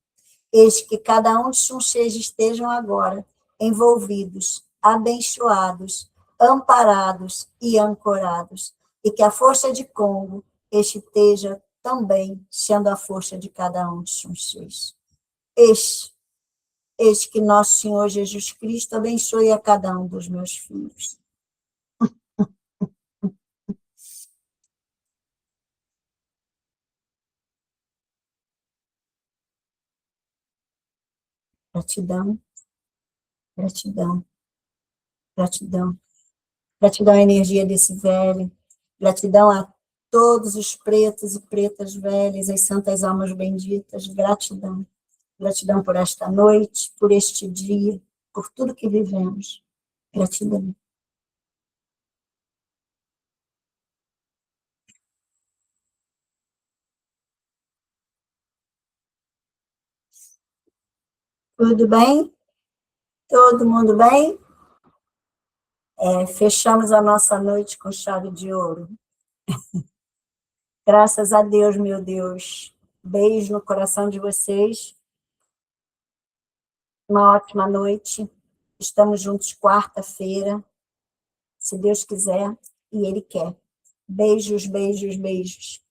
Eis que cada um de Xunxês estejam agora envolvidos, abençoados, amparados e ancorados, e que a força de Congo esteja também sendo a força de cada um de Xunxês. Eis que nosso Senhor Jesus Cristo abençoe a cada um dos meus filhos. Gratidão, gratidão, gratidão. Gratidão à energia desse velho, gratidão a todos os pretos e pretas velhas, as santas almas benditas, gratidão. Gratidão por esta noite, por este dia, por tudo que vivemos. Gratidão. Tudo bem? Todo mundo bem? Fechamos a nossa noite com chave de ouro. Graças a Deus, meu Deus. Beijo no coração de vocês. Uma ótima noite. Estamos juntos quarta-feira, se Deus quiser e Ele quer. Beijos, beijos, beijos.